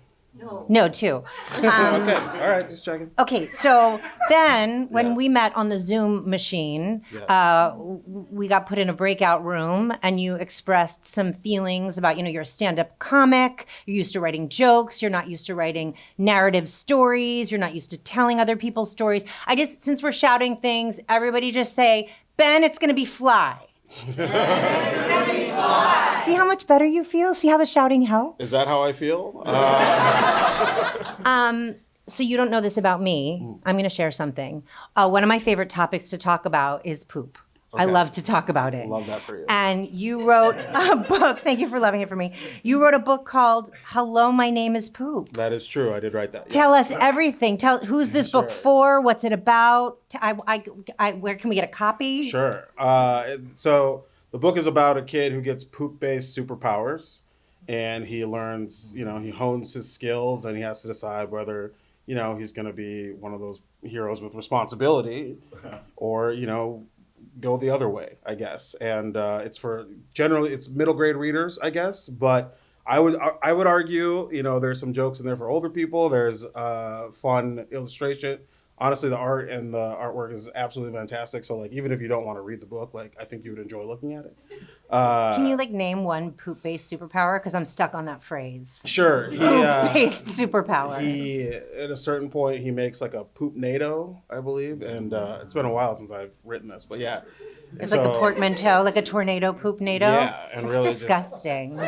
No, two. Okay, all right, just checking. Okay, so Ben, when Yes. we met on the Zoom machine, Yes. we got put in a breakout room, and you expressed some feelings about, you're a stand-up comic, you're used to writing jokes, you're not used to writing narrative stories, you're not used to telling other people's stories. Since we're shouting things, everybody just say, Ben, it's gonna be fly. See how much better you feel? See how the shouting helps? Is that how I feel? So you don't know this about me. I'm going to share something. One of my favorite topics to talk about is poop. I Okay. love to talk about it. Love that for you. And you wrote a book. Thank you for loving it for me. You wrote a book called Hello, My Name is Poop. That is true. I did write that. Tell us everything. Who's this book for? What's it about? Where can we get a copy? Sure. So the book is about a kid who gets poop-based superpowers, and he learns, he hones his skills, and he has to decide whether, he's going to be one of those heroes with responsibility or, go the other way, I guess. And it's middle grade readers, I guess. But I would argue, there's some jokes in there for older people. There's fun illustration. Honestly, the art and the artwork is absolutely fantastic. So, even if you don't want to read the book, I think you would enjoy looking at it. Can you name one poop-based superpower? Because I'm stuck on that phrase. Sure. Poop-based superpower. At a certain point, he makes a poop NATO, I believe. And it's been a while since I've written this, but yeah. It's like a portmanteau, like a tornado, poop NATO. Yeah, and it's really disgusting. But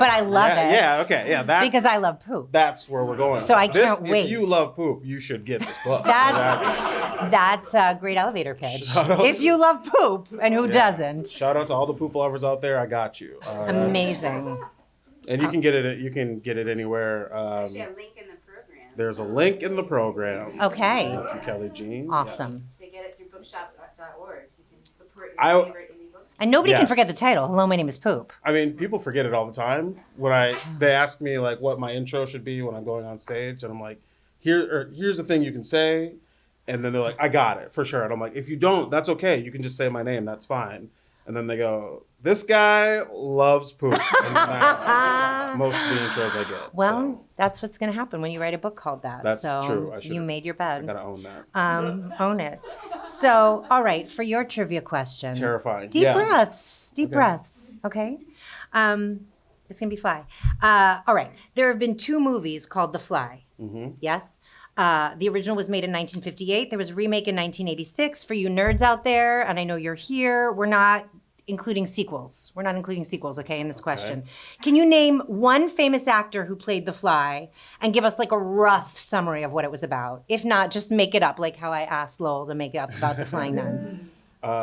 I love it. Yeah, okay, yeah. Because I love poop. That's where we're going. So I can't wait. If you love poop, you should get this book. That's a great elevator pitch. If you love poop, and who doesn't? Shout out to all the poop lovers out there. I got you. Amazing. And you can get it. You can get it anywhere. Actually, a link in the program. There's a link in the program. Okay. Thank you, Kelly Jean. Awesome. Yes. To get it through bookshop.org, so you can support your I- favorite indie bookstore. And nobody can Yes. forget the title. Hello, my name is Poop. I mean, people forget it all the time. When they ask me what my intro should be when I'm going on stage, and I'm like, here's the thing you can say, and then they're like, I got it for sure. And I'm like, if you don't, that's okay. You can just say my name. That's fine. And then they go, this guy loves poop. And that's most of the intros I get. Well, so that's what's going to happen when you write a book called that. That's so true. You made your I bed. gotta own that. Own it. So, all right, for your trivia question. Terrifying. Deep Yeah. breaths. Deep Okay. breaths. Okay. It's going to be Fly. All right. There have been two movies called The Fly. Mm-hmm. Yes. The original was made in 1958. There was a remake in 1986. For you nerds out there, and I know you're here, we're not including sequels. We're not including sequels, okay, in this question. Can you name one famous actor who played The Fly and give us a rough summary of what it was about? If not, just make it up, like how I asked Lowell to make it up about The Flying Nun.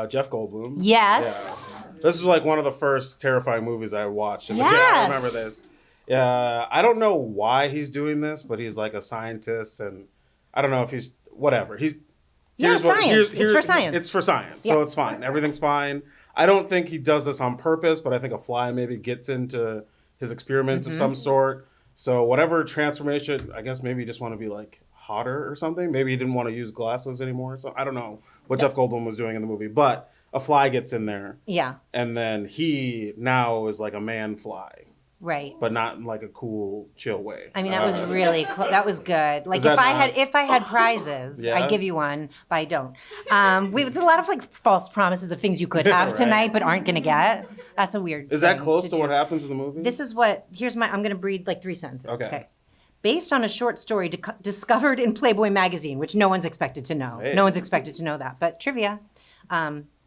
Jeff Goldblum. Yes. Yeah. This is like one of the first terrifying movies I watched as a kid. I Yes. remember this. Yeah, I don't know why he's doing this, but he's like a scientist, and I don't know if he's whatever. Science. It's for science. It's for science, so it's fine. Everything's fine. I don't think he does this on purpose, but I think a fly maybe gets into his experiment of some sort. So whatever transformation, I guess maybe he just want to be like hotter or something. Maybe he didn't want to use glasses anymore. So I don't know what Jeff Goldblum was doing in the movie, but a fly gets in there. Yeah. And then he now is like a man fly. Right. But not in like a cool, chill way. I mean, that was really that was good. Like Is that if I had prizes, Yeah? I'd give you one, but I don't. It's a lot of like false promises of things you could have Right. tonight but aren't gonna get. That's a weird. Is that thing close to do. what happens in the movie? This is what. I'm gonna breed like 3 sentences. Okay. Based on a short story discovered in Playboy magazine, which no one's expected to know. Hey. No one's expected to know that. But trivia.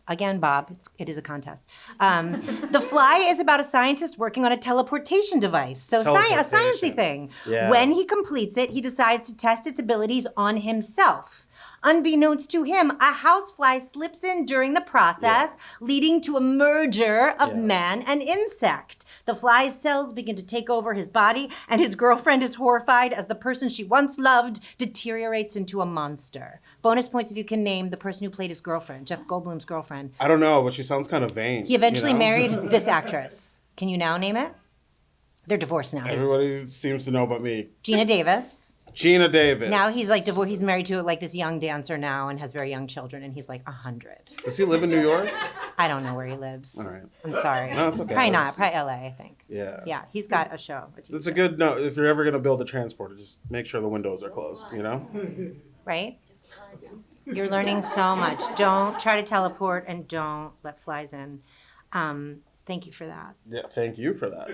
Again, Bob, it is a contest. The Fly is about a scientist working on a teleportation device. So a Teleportation. sciencey thing. Yeah. When he completes it, he decides to test its abilities on himself. Unbeknownst to him, a housefly slips in during the process, leading to a merger of Yeah. man and insect. The fly's cells begin to take over his body, and his girlfriend is horrified as the person she once loved deteriorates into a monster. Bonus points if you can name the person who played his girlfriend, Jeff Goldblum's girlfriend. I don't know, but she sounds kind of vain. He eventually you know? married this actress. Can you now name it? They're divorced now. Everybody seems to know but me. Gina Davis. Gina Davis. Now he's like divorced. He's married to like this young dancer now and has very young children, and he's like 100. Does he live in New York? I don't know where he lives. All right. I'm sorry. No, it's okay. Probably not. Probably LA, I think. Yeah. Yeah, he's got a show. It's a good note. If you're ever going to build a transporter, just make sure the windows are closed, you know? Right? You're learning so much. Don't try to teleport and don't let flies in. Thank you for that. Yeah, thank you for that.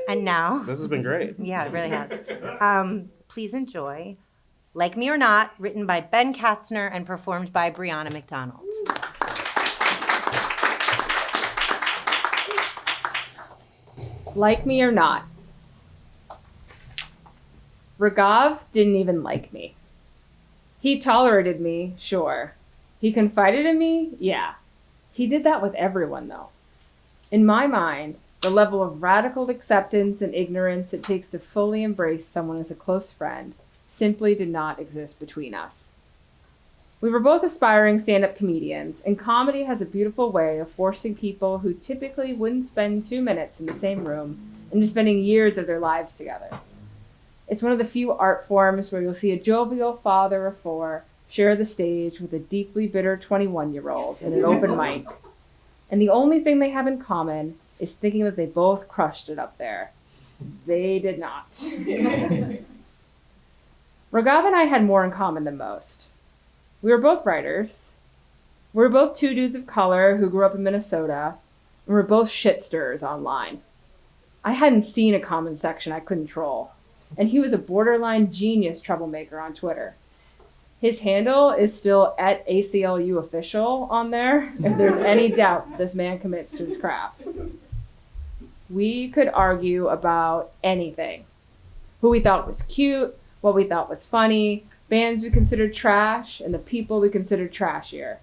And now, This has been great. yeah, it really has. Please enjoy Like Me or Not, written by Ben Katzner and performed by Briana McDonald. Like me or not. Raghav didn't even like me. He tolerated me, sure. He confided in me, yeah. He did that with everyone, though. In my mind, the level of radical acceptance and ignorance it takes to fully embrace someone as a close friend simply did not exist between us. We were both aspiring stand-up comedians, and comedy has a beautiful way of forcing people who typically wouldn't spend 2 minutes in the same room into spending years of their lives together. It's one of the few art forms where you'll see a jovial father of 4 share the stage with a deeply bitter 21-year-old in an open mic. And the only thing they have in common is thinking that they both crushed it up there. They did not. Raghav and I had more in common than most. We were both writers. We were both 2 dudes of color who grew up in Minnesota, and we were both shit stirrers online. I hadn't seen a comment section I couldn't troll, and he was a borderline genius troublemaker on Twitter. His handle is still at ACLU official on there, if there's any doubt this man commits to his craft. We could argue about anything. Who we thought was cute, what we thought was funny, bands we considered trash, and the people we considered trashier.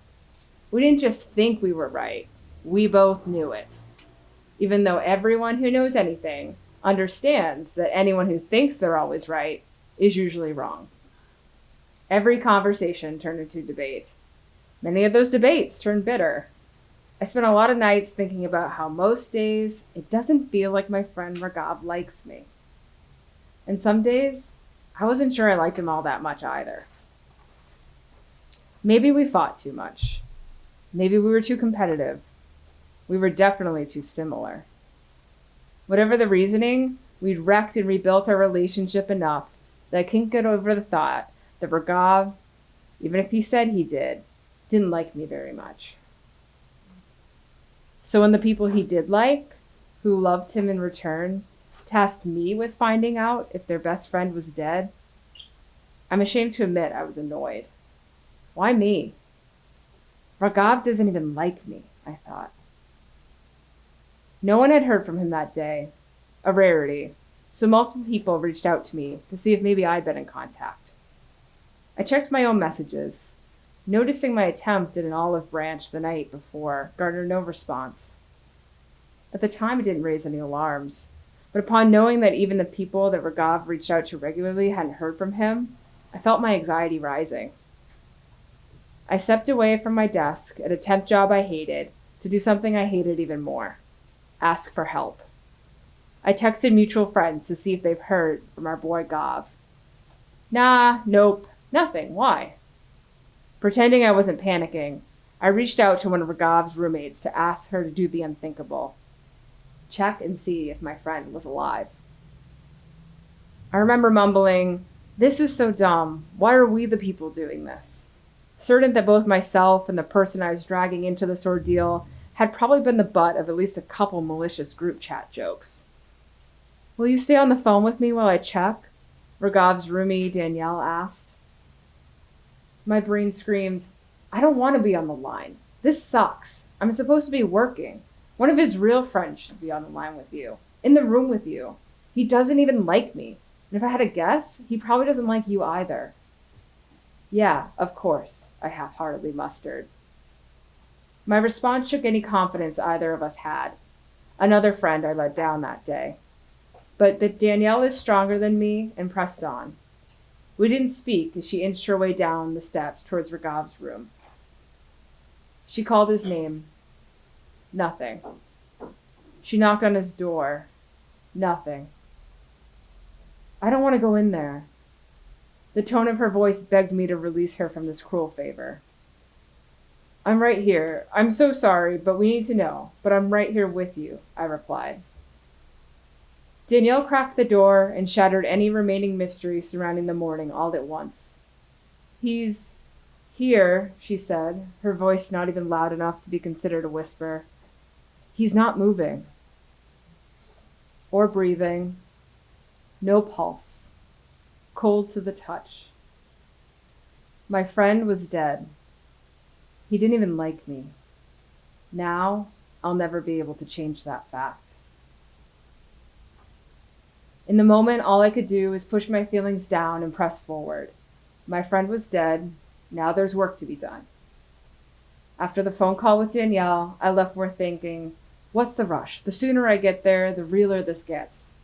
We didn't just think we were right, we both knew it. Even though everyone who knows anything understands that anyone who thinks they're always right is usually wrong. Every conversation turned into debate. Many of those debates turned bitter. I spent a lot of nights thinking about how most days it doesn't feel like my friend Raghav likes me. And some days, I wasn't sure I liked him all that much either. Maybe we fought too much. Maybe we were too competitive. We were definitely too similar. Whatever the reasoning, we'd wrecked and rebuilt our relationship enough that I couldn't get over the thought that Raghav, even if he said he did, didn't like me very much. So when the people he did like, who loved him in return, tasked me with finding out if their best friend was dead, I'm ashamed to admit I was annoyed. Why me? Raghav doesn't even like me, I thought. No one had heard from him that day, a rarity, so multiple people reached out to me to see if maybe I'd been in contact. I checked my own messages. noticing my attempt at an olive branch the night before garnered no response. At the time, it didn't raise any alarms, but upon knowing that even the people that Ragav reached out to regularly hadn't heard from him, I felt my anxiety rising. I stepped away from my desk at a temp job I hated to do something I hated even more: ask for help. I texted mutual friends to see if they've heard from our boy Gav. Nah, nope, nothing. Why? Pretending I wasn't panicking, I reached out to one of Ragav's roommates to ask her to do the unthinkable: check and see if my friend was alive. I remember mumbling, "This is so dumb. Why are we the people doing this?" Certain that both myself and the person I was dragging into this ordeal had probably been the butt of at least a couple malicious group chat jokes. "Will you stay on the phone with me while I check?" Ragav's roomie Danielle asked. My brain screamed, "I don't want to be on the line. This sucks. I'm supposed to be working. One of his real friends should be on the line with you, in the room with you. He doesn't even like me. And if I had to guess, he probably doesn't like you either." "Yeah, of course," I half-heartedly mustered. My response shook any confidence either of us had. Another friend I let down that day. But Danielle is stronger than me and pressed on. We didn't speak as she inched her way down the steps towards Ragav's room. She called his name. Nothing. She knocked on his door. Nothing. "I don't want to go in there." The tone of her voice begged me to release her from this cruel favor. "I'm right here. I'm so sorry, but we need to know. But I'm right here with you," I replied. Danielle cracked the door and shattered any remaining mystery surrounding the morning all at once. "He's here," she said, her voice not even loud enough to be considered a whisper. "He's not moving. Or breathing. No pulse. Cold to the touch. My friend was dead. He didn't even like me. Now, I'll never be able to change that fact." In the moment, all I could do was push my feelings down and press forward. My friend was dead. Now there's work to be done. After the phone call with Danielle, I left work thinking, what's the rush? The sooner I get there, the realer this gets.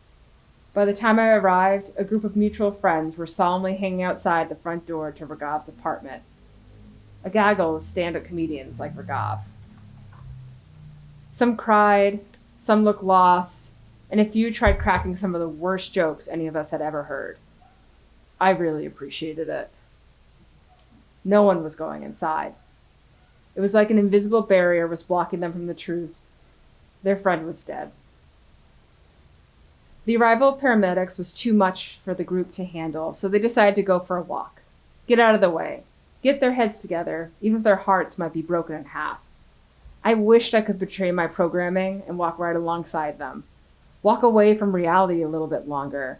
By the time I arrived, a group of mutual friends were solemnly hanging outside the front door to Ragav's apartment. A gaggle of stand-up comedians like Ragav. Some cried, some looked lost, and a few tried cracking some of the worst jokes any of us had ever heard. I really appreciated it. No one was going inside. It was like an invisible barrier was blocking them from the truth. Their friend was dead. The arrival of paramedics was too much for the group to handle, so they decided to go for a walk. Get out of the way. Get their heads together, even if their hearts might be broken in half. I wished I could betray my programming and walk right alongside them. Walk away from reality a little bit longer.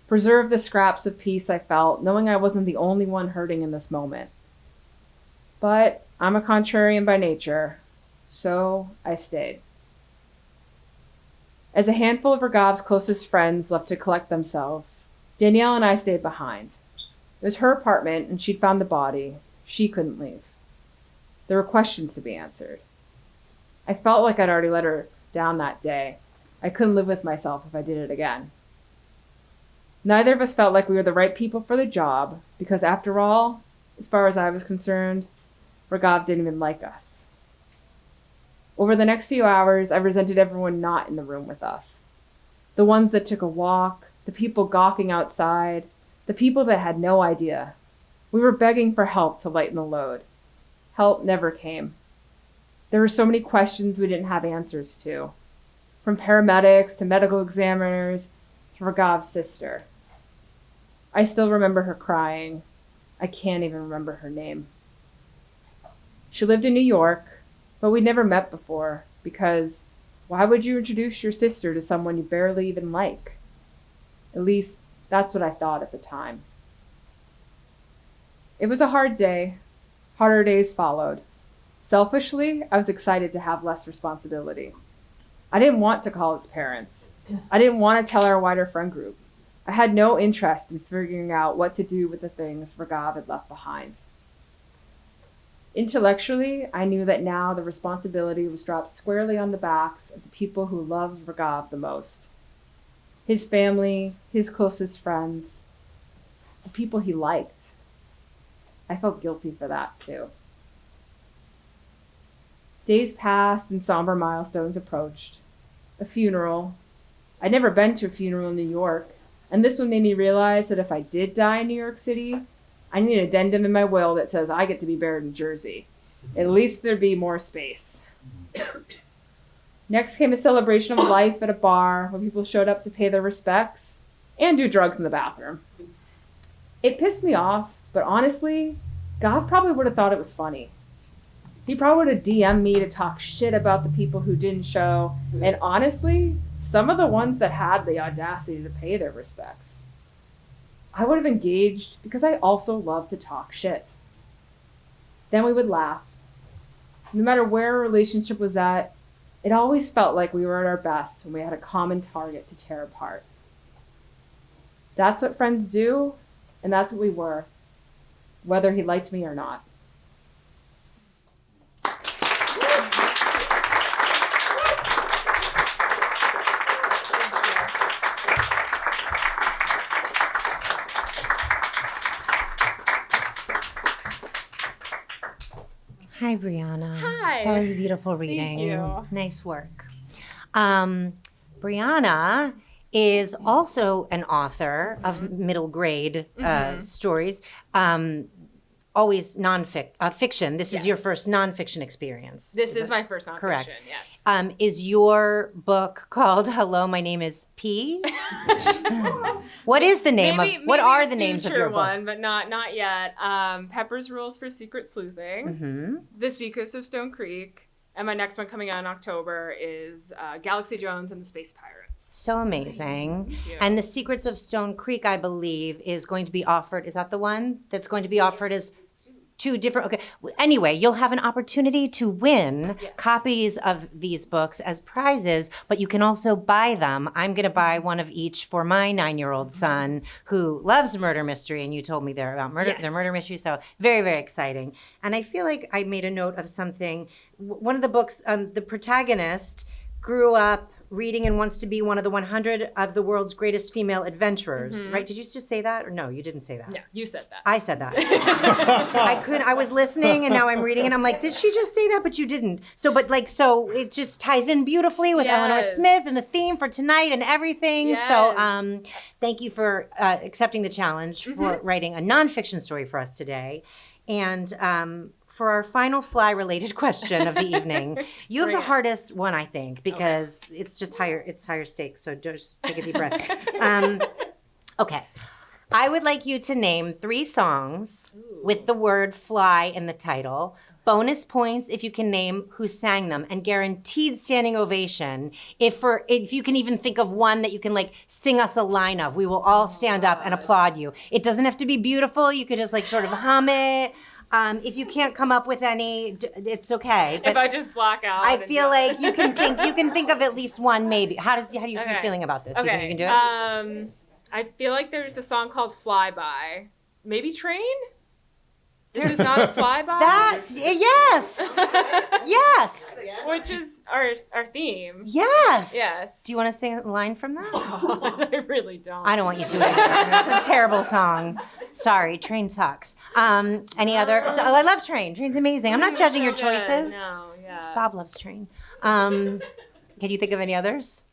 Preserve the scraps of peace I felt, knowing I wasn't the only one hurting in this moment. But I'm a contrarian by nature, so I stayed. As a handful of Ragav's closest friends left to collect themselves, Danielle and I stayed behind. It was her apartment, and she'd found the body. She couldn't leave. There were questions to be answered. I felt like I'd already let her down that day. I couldn't live with myself if I did it again. Neither of us felt like we were the right people for the job, because after all, as far as I was concerned, Ragav didn't even like us. Over the next few hours, I resented everyone not in the room with us. The ones that took a walk, the people gawking outside, the people that had no idea. We were begging for help to lighten the load. Help never came. There were so many questions we didn't have answers to. From paramedics to medical examiners to Ragav's sister. I still remember her crying. I can't even remember her name. She lived in New York, but we'd never met before because why would you introduce your sister to someone you barely even like? At least, that's what I thought at the time. It was a hard day. Harder days followed. Selfishly, I was excited to have less responsibility. I didn't want to call its parents. I didn't want to tell our wider friend group. I had no interest in figuring out what to do with the things Ragav had left behind. Intellectually, I knew that now the responsibility was dropped squarely on the backs of the people who loved Ragav the most. His family, his closest friends, the people he liked. I felt guilty for that too. Days passed and somber milestones approached. A funeral. I'd never been to a funeral in New York, and this one made me realize that if I did die in New York City, I need an addendum in my will that says I get to be buried in Jersey. At least there'd be more space. Next came a celebration of life at a bar where people showed up to pay their respects and do drugs in the bathroom. It pissed me off, but honestly, God probably would have thought it was funny. He probably would have DM'd me to talk shit about the people who didn't show, and honestly, some of the ones that had the audacity to pay their respects. I would have engaged because I also love to talk shit. Then we would laugh. No matter where a relationship was at, it always felt like we were at our best when we had a common target to tear apart. That's what friends do, and that's what we were, whether he liked me or not. Hi, Briana. Hi. That was a beautiful reading. you. Nice work. Briana is also an author of middle grade stories. Always fiction. This is your Yes. first nonfiction experience. This is my first nonfiction, correct? yes. Is your book called "Hello, My Name Is P"? What is the name of? What are the names of your books? one, but not yet. Pepper's Rules for Secret Sleuthing, Mm-hmm. The Secrets of Stone Creek, and my next one coming out in October is Galaxy Jones and the Space Pirates. So amazing. Thank you. And The Secrets of Stone Creek, I believe, is going to be offered. Is that the one that's going to be offered as two different? Okay. Anyway, you'll have an opportunity to win copies of these books as prizes, but you can also buy them. I'm going to buy one of each for my 9-year-old son who loves murder mystery, and you told me they're about murder. Yes. They're murder mystery, so very, very exciting. And I feel like I made a note of something. One of the books, the protagonist grew up reading and wants to be one of the 100 of the world's greatest female adventurers, right? Did you just say that? Or no, you didn't say that. No, you said that. I said that. I was listening and now I'm reading and I'm like, did she just say that? But you didn't. So it just ties in beautifully with Eleanor Yes. Smith and the theme for tonight and everything. Yes. So thank you for accepting the challenge for writing a nonfiction story for us today. And for our final fly-related question of the evening, you have the hardest one, I think, because it's just higher stakes. So just take a deep breath. Okay, I would like you to name 3 songs with the word "fly" in the title. Bonus points if you can name who sang them, and guaranteed standing ovation if you can even think of one that you can sing us a line of. We will all stand up and applaud you. It doesn't have to be beautiful. You could just sort of hum it. If you can't come up with any, it's okay. But if I just black out. I and feel don't- like you can think of at least one maybe. How do you feel feeling about this? You think you can do it? I feel like there's a song called Flyby. Maybe Train? This is not a flyby? Yes. Yes. Which is our theme. Yes. Yes. Do you want to sing a line from that? I really don't. I don't want you to either. It's a terrible song. Sorry, Train sucks. Any other? So, I love Train. Train's amazing. I'm not judging your choices. No, yeah. Bob loves Train. Can you think of any others?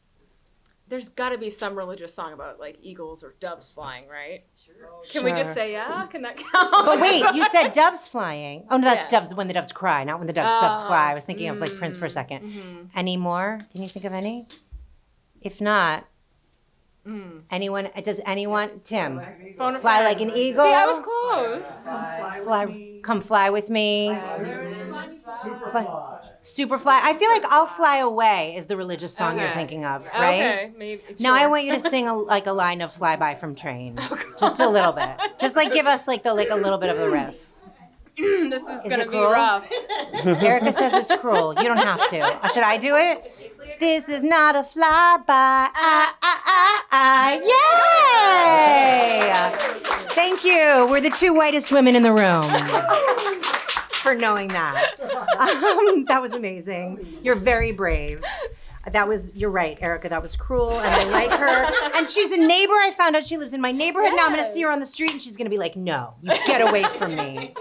There's got to be some religious song about eagles or doves flying, right? Sure. Can we just say yeah? Can that count? But wait, you said doves flying. Oh no, that's Yeah. doves when the doves cry, not when the doves fly. I was thinking of Prince for a second. Any more? Can you think of any? If not, anyone? Does anyone? Tim, fly like an eagle. See, I was close. Fly, come fly with me. Superfly. I feel like "I'll Fly Away" is the religious song you're thinking of, right? Okay, maybe. Now I sure. want you to sing a line of "Flyby" from Train, just a little bit. Just give us a little bit of the riff. This is gonna it be cruel? rough. Erica says it's cruel. You don't have to. Should I do it? This is not a flyby. Yay! Thank you. We're the 2 whitest women in the room. for knowing that. That was amazing. You're very brave. You're right, Erica, that was cruel, and I like her. And she's a neighbor. I found out she lives in my neighborhood. Now I'm gonna see her on the street and she's gonna be like, no, you get away from me.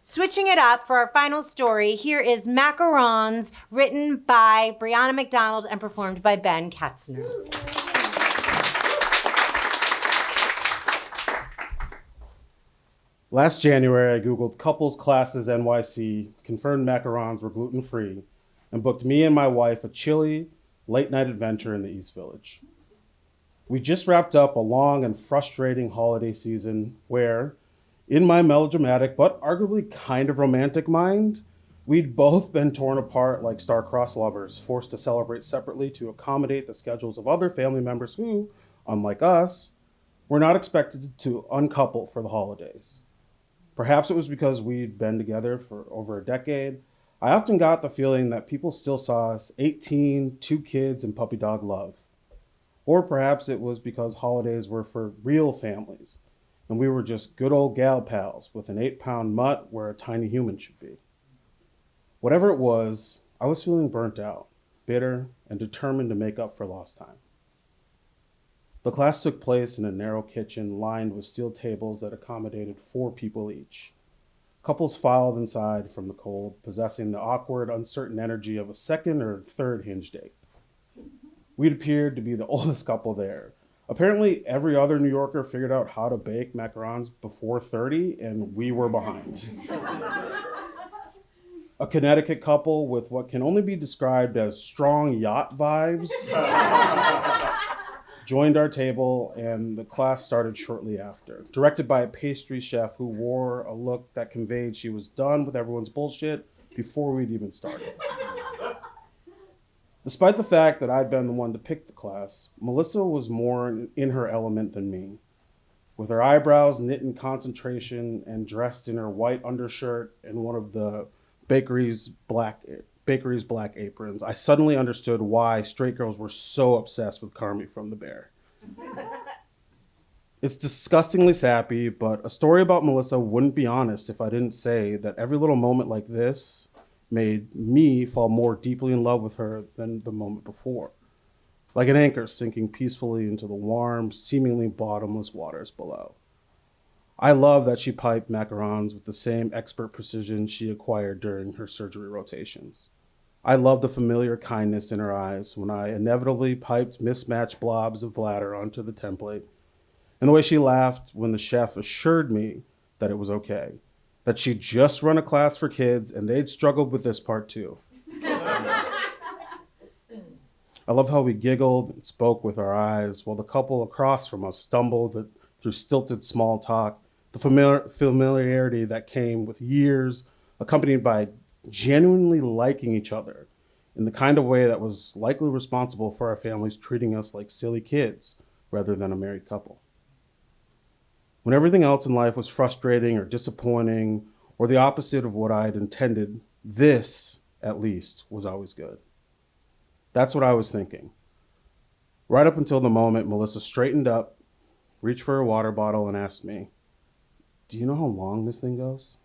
Switching it up for our final story, here is Macarons, written by Briana McDonald and performed by Ben Katzner. Last January, I Googled couples classes NYC, confirmed macarons were gluten-free, and booked me and my wife a chilly, late-night adventure in the East Village. We just wrapped up a long and frustrating holiday season where, in my melodramatic but arguably kind of romantic mind, we'd both been torn apart like star-crossed lovers, forced to celebrate separately to accommodate the schedules of other family members who, unlike us, were not expected to uncouple for the holidays. Perhaps it was because we'd been together for over a decade. I often got the feeling that people still saw us 18, 2 kids, and puppy dog love. Or perhaps it was because holidays were for real families, and we were just good old gal pals with an 8-pound mutt where a tiny human should be. Whatever it was, I was feeling burnt out, bitter, and determined to make up for lost time. The class took place in a narrow kitchen lined with steel tables that accommodated 4 people each. Couples filed inside from the cold, possessing the awkward, uncertain energy of a second or third hinge date. We'd appeared to be the oldest couple there. Apparently, every other New Yorker figured out how to bake macarons before 30, and we were behind. A Connecticut couple with what can only be described as strong yacht vibes joined our table, and the class started shortly after, directed by a pastry chef who wore a look that conveyed she was done with everyone's bullshit before we'd even started. Despite the fact that I'd been the one to pick the class, Melissa was more in her element than me. With her eyebrows knit in concentration and dressed in her white undershirt and one of the bakery's black aprons, I suddenly understood why straight girls were so obsessed with Carmi from The Bear. It's disgustingly sappy, but a story about Melissa wouldn't be honest if I didn't say that every little moment like this made me fall more deeply in love with her than the moment before, like an anchor sinking peacefully into the warm, seemingly bottomless waters below. I love that she piped macarons with the same expert precision she acquired during her surgery rotations. I love the familiar kindness in her eyes when I inevitably piped mismatched blobs of bladder onto the template, and the way she laughed when the chef assured me that it was okay, that she'd just run a class for kids and they'd struggled with this part too. I love how we giggled and spoke with our eyes while the couple across from us stumbled through stilted small talk, the familiarity that came with years accompanied by genuinely liking each other in the kind of way that was likely responsible for our families treating us like silly kids rather than a married couple. When everything else in life was frustrating or disappointing or the opposite of what I had intended, this, at least, was always good. That's what I was thinking. Right up until the moment Melissa straightened up, reached for her water bottle, and asked me, "Do you know how long this thing goes?"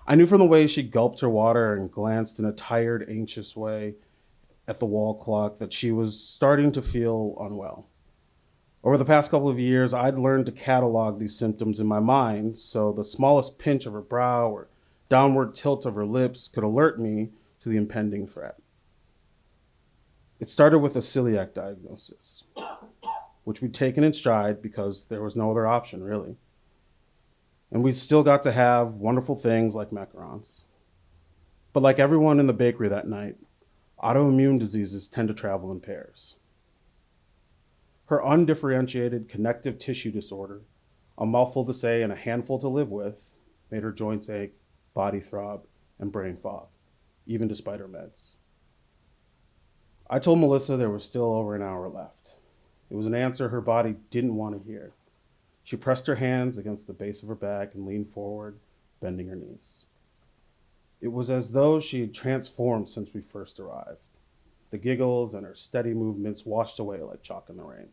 I knew from the way she gulped her water and glanced in a tired, anxious way at the wall clock that she was starting to feel unwell. Over the past couple of years, I'd learned to catalog these symptoms in my mind, so the smallest pinch of her brow or downward tilt of her lips could alert me to the impending threat. It started with a celiac diagnosis, which we'd taken in stride because there was no other option, really. And we still got to have wonderful things like macarons. But like everyone in the bakery that night, autoimmune diseases tend to travel in pairs. Her undifferentiated connective tissue disorder, a mouthful to say and a handful to live with, made her joints ache, body throb, and brain fog, even despite her meds. I told Melissa there was still over an hour left. It was an answer her body didn't want to hear. She pressed her hands against the base of her back and leaned forward, bending her knees. It was as though she had transformed since we first arrived. The giggles and her steady movements washed away like chalk in the rain.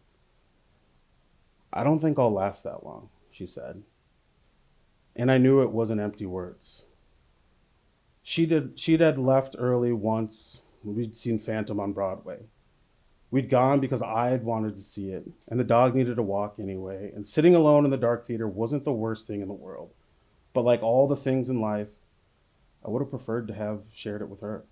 "I don't think I'll last that long," she said. and I knew it wasn't empty words. She'd had left early once. We'd seen Phantom on Broadway. We'd gone because I had wanted to see it, and the dog needed a walk anyway, and sitting alone in the dark theater wasn't the worst thing in the world. But like all the things in life, I would have preferred to have shared it with her.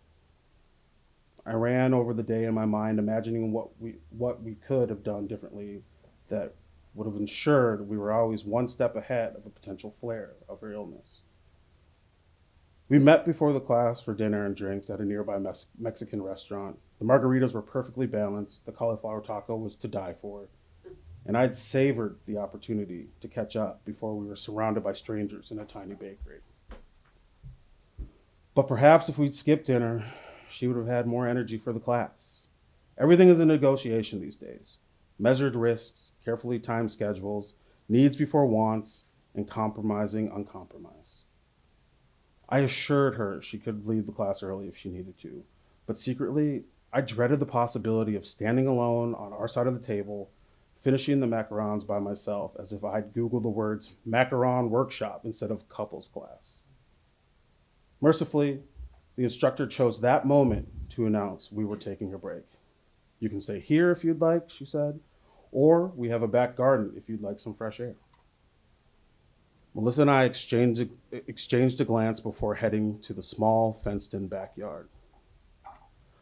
I ran over the day in my mind, imagining what we could have done differently that would have ensured we were always one step ahead of a potential flare of her illness. We met before the class for dinner and drinks at a nearby Mexican restaurant. The margaritas were perfectly balanced, the cauliflower taco was to die for, and I'd savored the opportunity to catch up before we were surrounded by strangers in a tiny bakery. But perhaps if we'd skipped dinner, she would have had more energy for the class. Everything is a negotiation these days. Measured risks, carefully timed schedules, needs before wants, and compromising uncompromised. I assured her she could leave the class early if she needed to, but secretly, I dreaded the possibility of standing alone on our side of the table, finishing the macarons by myself as if I'd Googled the words macaron workshop instead of couples class. Mercifully, the instructor chose that moment to announce we were taking a break. You can stay here if you'd like, she said, or we have a back garden if you'd like some fresh air. Melissa and I exchanged a glance before heading to the small, fenced-in backyard.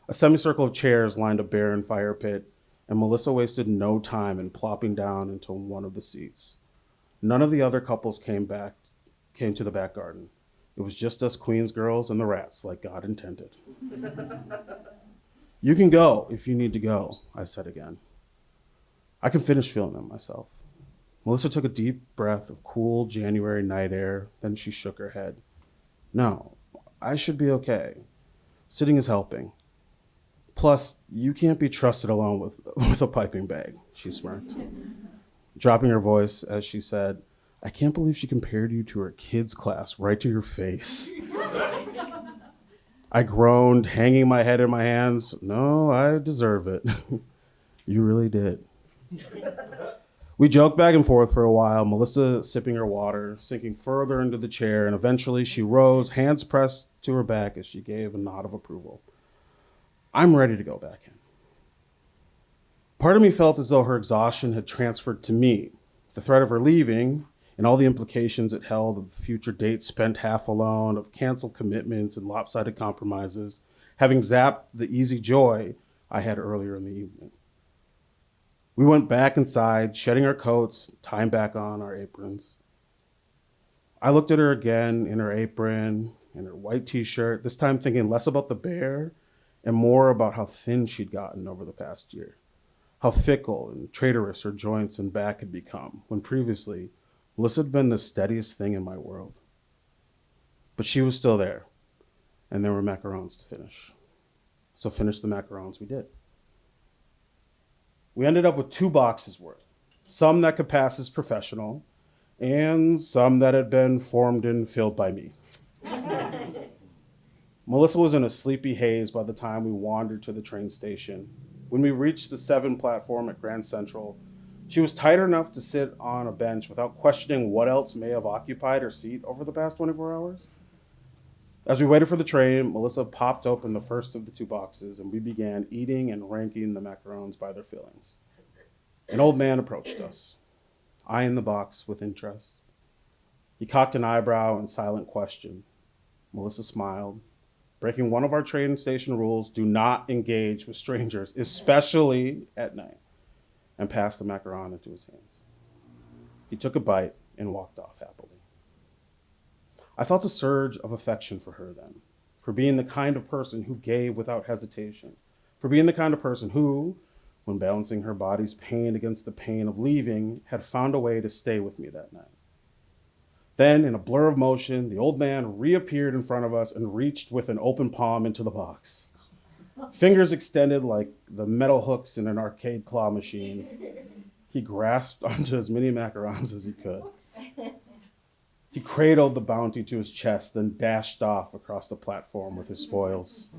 A semicircle of chairs lined a barren fire pit, and Melissa wasted no time in plopping down into one of the seats. None of the other couples came to the back garden. It was just us Queens girls and the rats, like God intended. You can go if you need to go, I said again. I can finish feeling them myself. Melissa took a deep breath of cool January night air, then she shook her head. No, I should be okay. Sitting is helping. Plus, you can't be trusted alone with a piping bag, she smirked, dropping her voice as she said, I can't believe she compared you to her kids' class right to your face. I groaned, hanging my head in my hands. No, I deserve it. You really did. We joked back and forth for a while, Melissa sipping her water, sinking further into the chair, and eventually she rose, hands pressed to her back as she gave a nod of approval. I'm ready to go back in. Part of me felt as though her exhaustion had transferred to me. The threat of her leaving, and all the implications it held of future dates spent half alone, of canceled commitments and lopsided compromises, having zapped the easy joy I had earlier in the evening. We went back inside, shedding our coats, tying back on our aprons. I looked at her again in her apron, in her white t-shirt, this time thinking less about the bear and more about how thin she'd gotten over the past year, how fickle and traitorous her joints and back had become, when previously Melissa had been the steadiest thing in my world. But she was still there, and there were macarons to finish. So finish the macarons we did. We ended up with 2 boxes worth, some that could pass as professional, and some that had been formed and filled by me. Melissa was in a sleepy haze by the time we wandered to the train station. When we reached the 7 platform at Grand Central, she was tired enough to sit on a bench without questioning what else may have occupied her seat over the past 24 hours. As we waited for the train, Melissa popped open the first of the 2 boxes, and we began eating and ranking the macarons by their fillings. An old man approached us, eyeing the box with interest. He cocked an eyebrow in silent question. Melissa smiled. Breaking one of our train station rules, do not engage with strangers, especially at night, and passed the macaron into his hands. He took a bite and walked off happily. I felt a surge of affection for her then, for being the kind of person who gave without hesitation, for being the kind of person who, when balancing her body's pain against the pain of leaving, had found a way to stay with me that night. Then, in a blur of motion, the old man reappeared in front of us and reached with an open palm into the box. Fingers extended like the metal hooks in an arcade claw machine, he grasped onto as many macarons as he could. He cradled the bounty to his chest, then dashed off across the platform with his spoils.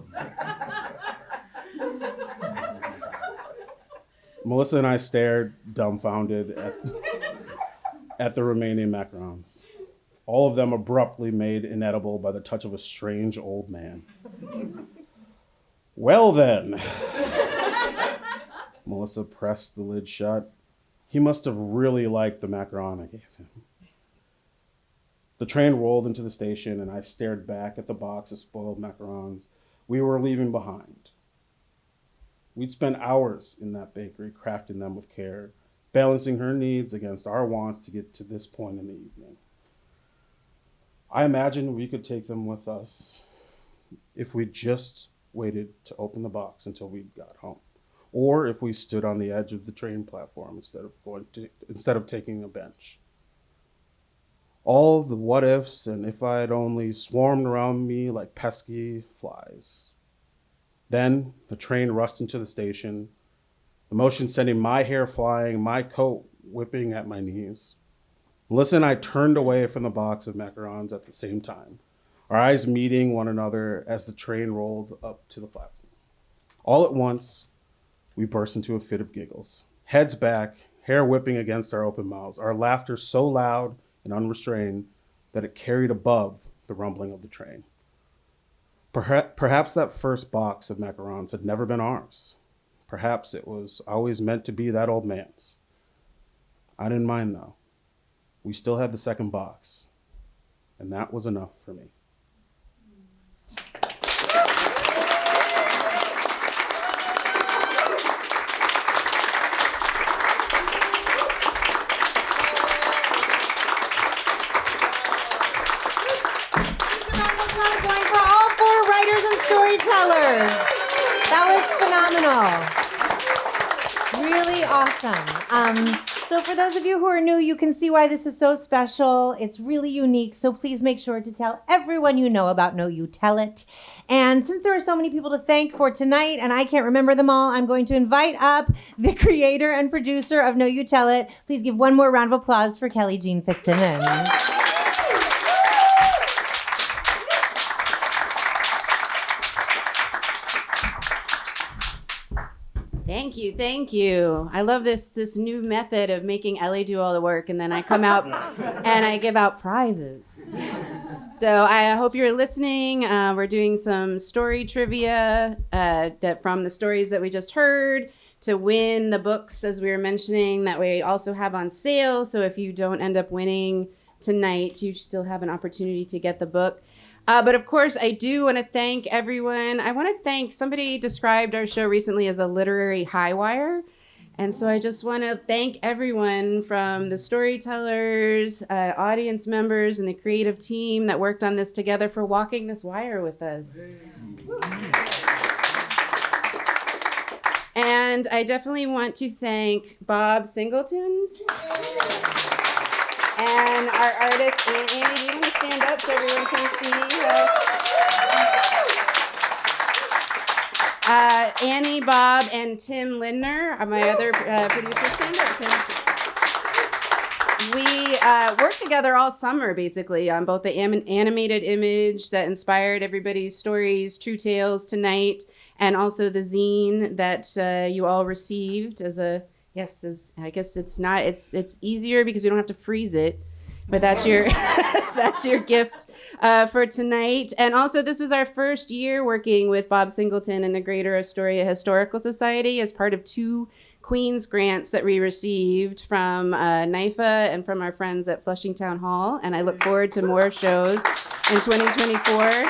Melissa and I stared, dumbfounded, at the remaining macarons. all of them abruptly made inedible by the touch of a strange old man. Well then, Melissa pressed the lid shut. He must have really liked the macaron I gave him. The train rolled into the station, and I stared back at the box of spoiled macarons we were leaving behind. We'd spent hours in that bakery, crafting them with care, balancing her needs against our wants to get to this point in the evening. I imagined we could take them with us if we just waited to open the box until we got home, or if we stood on the edge of the train platform instead of taking a bench. All the what ifs and if I'd only swarmed around me like pesky flies. Then the train rushed into the station, the motion sending my hair flying, my coat whipping at my knees. Melissa and I turned away from the box of macarons at the same time, our eyes meeting one another as the train rolled up to the platform. All at once, we burst into a fit of giggles, heads back, hair whipping against our open mouths, our laughter so loud and unrestrained that it carried above the rumbling of the train. Perhaps that first box of macarons had never been ours. Perhaps it was always meant to be that old man's. I didn't mind though. We still had the second box, and that was enough for me. Going for all 4 writers and storytellers. That was phenomenal. Really awesome. So for those of you who are new, you can see why this is so special. It's really unique. So please make sure to tell everyone you know about Know You Tell It. And since there are so many people to thank for tonight, and I can't remember them all, I'm going to invite up the creator and producer of Know You Tell It. Please give one more round of applause for Kelly Jean Fitzsimmons. Thank you. I love this new method of making Ellie do all the work, and then I come out and I give out prizes. So I hope you're listening. We're doing some story trivia from the stories that we just heard to win the books, as we were mentioning, that we also have on sale. So if you don't end up winning tonight, you still have an opportunity to get the book. But of course, I do want to thank everyone. I want to thank, somebody described our show recently as a literary high wire. And so I just want to thank everyone from the storytellers, audience members, and the creative team that worked on this together for walking this wire with us. And I definitely want to thank Bob Singleton. And our artist, Annie, do you want to stand up so everyone can see? Annie, Bob, and Tim Lindner, my other producer. Stand up, Tim. We worked together all summer, basically, on both the animated image that inspired everybody's stories, True Tales Tonight, and also the zine that you all received as a... Yes, I guess it's easier because we don't have to freeze it, but that's your that's your gift for tonight. And also, this was our first year working with Bob Singleton and the Greater Astoria Historical Society as part of 2 Queen's grants that we received from NYFA and from our friends at Flushing Town Hall. And I look forward to more shows in 2024.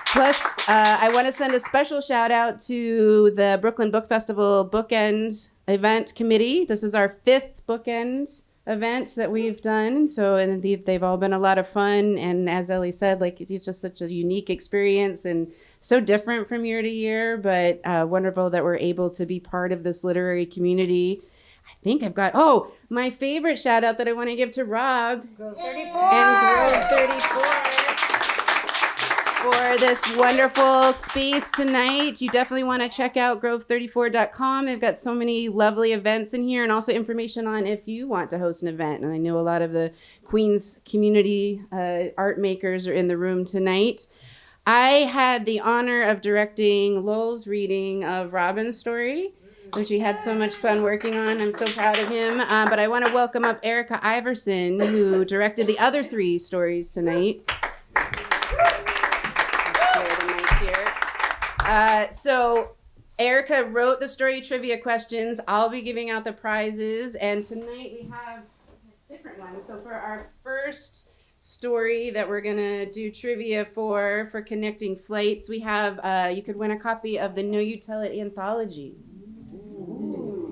Plus, I want to send a special shout out to the Brooklyn Book Festival Bookend event committee. This is our 5th Bookend event that we've done. So, and they've all been a lot of fun. And as Ellie said, like, it's just such a unique experience and so different from year to year, but wonderful that we're able to be part of this literary community. I think I've got, my favorite shout out that I want to give to Rob Grove 34. and Grove 34. For this wonderful space tonight. You definitely want to check out grove34.com. They've got so many lovely events in here and also information on if you want to host an event. And I know a lot of the Queens community art makers are in the room tonight. I had the honor of directing Lowell's reading of Robin's story. which we had so much fun working on. I'm so proud of him. But I want to welcome up Erica Iverson, who directed the other 3 stories tonight. So Erica wrote the story trivia questions. I'll be giving out the prizes. And tonight we have different ones. So for our first story that we're gonna do trivia for Connecting Flights, we have you could win a copy of the Know You Tell It anthology.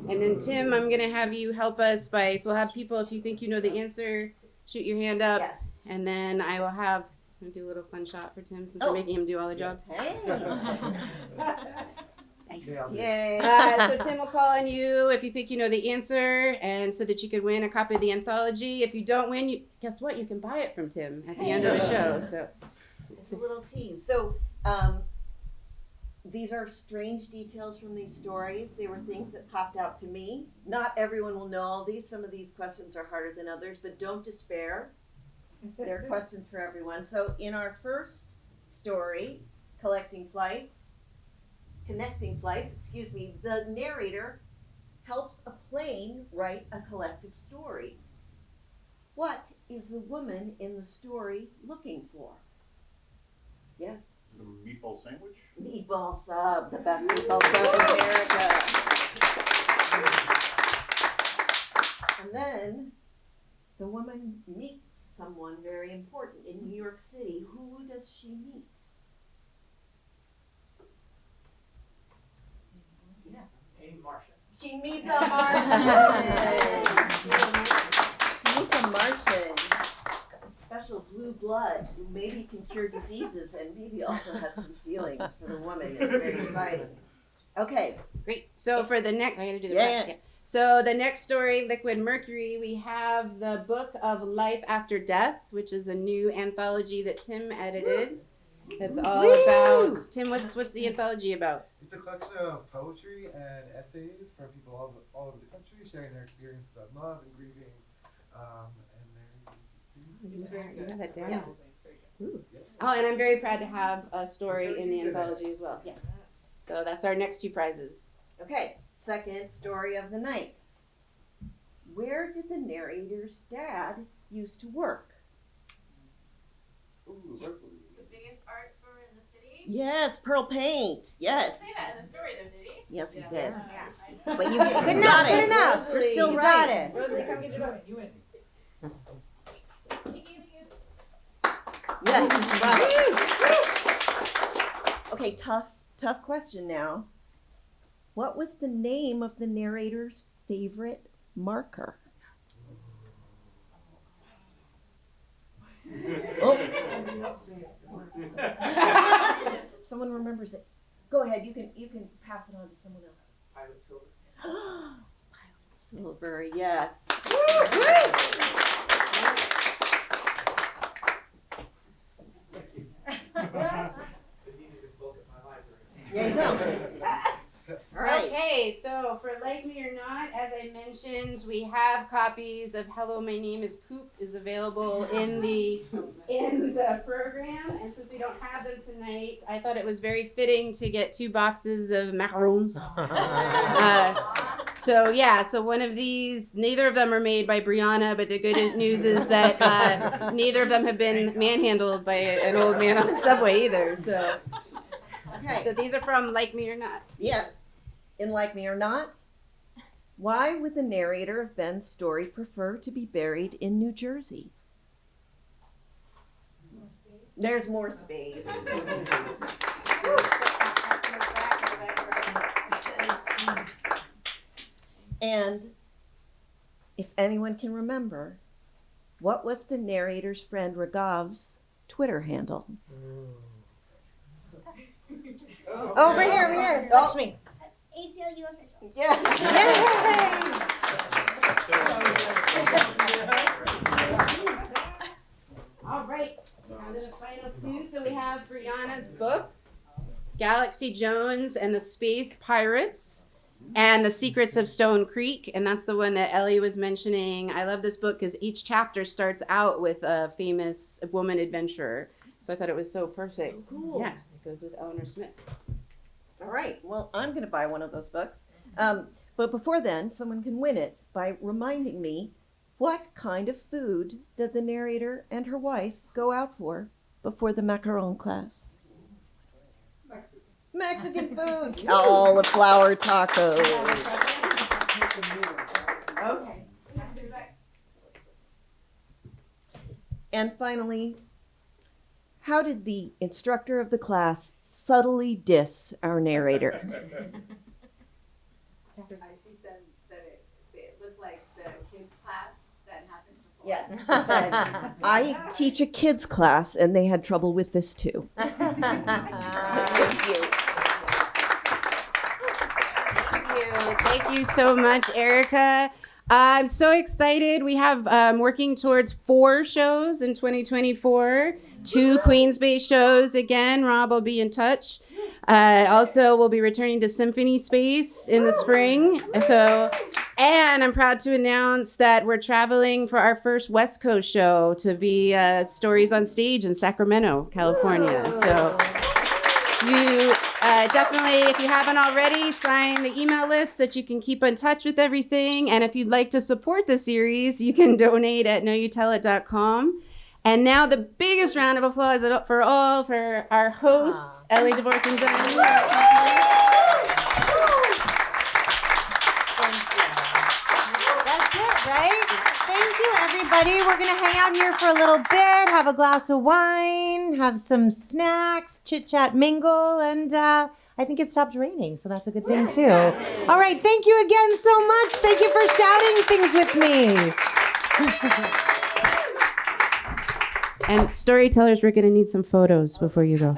And then Tim, I'm gonna have you help us so we'll have people, if you think you know the answer, shoot your hand up. Yes. And then I'm gonna do a little fun shot for Tim since we're making him do all the jobs. Hey. Nice. Yeah. Yay. So Tim will call on you if you think you know the answer, and so that you could win a copy of the anthology. If you don't win, guess what? You can buy it from Tim at the end of the show. So It's a little tease. So these are strange details from these stories. They were things that popped out to me. Not everyone will know all these. Some of these questions are harder than others, but don't despair. There are questions for everyone. So in our first story, Connecting Flights, the narrator helps a plane write a collective story. What is the woman in the story looking for? Yes. The meatball sandwich? Meatball sub, the best meatball sub in America. And then the woman meets someone very important in New York City. Who does she meet? Yes. A Martian. She meets a Martian. She meets a Martian. Special blue blood who maybe can cure diseases and maybe also has some feelings for the woman. It's very exciting. Okay. great. So for the next, I gotta do the Yeah. yeah. So the next story, Liquid Mercury, we have the Book of Life After Death, which is a new anthology that Tim edited. That's all about Tim. What's the anthology about? It's a collection of poetry and essays from people all over the country sharing their experiences of love and grieving, and their experiences. It's very good. That down. Yeah. Oh, and I'm very proud to have a story in the anthology as well. Yes. So that's our next 2 prizes. Okay. Second story of the night. Where did the narrator's dad used to work? Ooh, that's The biggest art store in the city? Yes, Pearl Paint. Yes. Say that in the story though, did he? Yes, he did. Yeah. But you good enough. Good enough. We're still You right. got it. Rosalie, come get your book. Yes. Okay, tough question now. What was the name of the narrator's favorite marker? Oh. Someone remembers it. Go ahead. You can pass it on to someone else. Pilot Silver. Pilot Silver. Yes. The neatest book at my library. There you go. All right. Okay, so for Like Me or Not, as I mentioned, we have copies of Hello, My Name is Poop is available in the program, and since we don't have them tonight, I thought it was very fitting to get 2 boxes of macarons. So one of these, neither of them are made by Briana, but the good news is that neither of them have been manhandled by an old man on the subway either. So Okay. these are from Like Me or Not. Yes. In Like Me or Not, why would the narrator of Ben's story prefer to be buried in New Jersey? There's more space. And if anyone can remember, what was the narrator's friend Raghav's Twitter handle? Over here. Watch me. ACLU official. Yes. All right, now to the final 2. So we have Brianna's books, Galaxy Jones and the Space Pirates, and The Secrets of Stone Creek, and that's the one that Ellie was mentioning. I love this book because each chapter starts out with a famous woman adventurer. So I thought it was so perfect. So cool. Yeah, it goes with Eleanor Smith. All right. Well, I'm going to buy one of those books. But before then, someone can win it by reminding me what kind of food did the narrator and her wife go out for before the macaron class? Mexican food. Cauliflower tacos. Okay. And finally, how did the instructor of the class subtly diss our narrator? She said that it looked like the kids' class that happened before. Yes, she said, I teach a kids class and they had trouble with this too. Thank you. Thank you so much, Erica. I'm so excited. We have working towards 4 shows in 2024, 2 Queens-based shows. Again, Rob will be in touch. Also, we'll be returning to Symphony Space in the spring. And I'm proud to announce that we're traveling for our first West Coast show to be Stories on Stage in Sacramento, California. So you definitely, if you haven't already, sign the email list that you can keep in touch with everything. And if you'd like to support the series, you can donate at knowyoutellit.com. And now the biggest round of applause for our hosts, Ellie, Dvorkin, Dunn. That's it, right? Thank you, everybody. We're going to hang out here for a little bit, have a glass of wine, have some snacks, chit-chat, mingle, and I think it stopped raining, so that's a good thing, too. All right, thank you again so much. Thank you for shouting things with me. And Storytellers, we're going to need some photos before you go.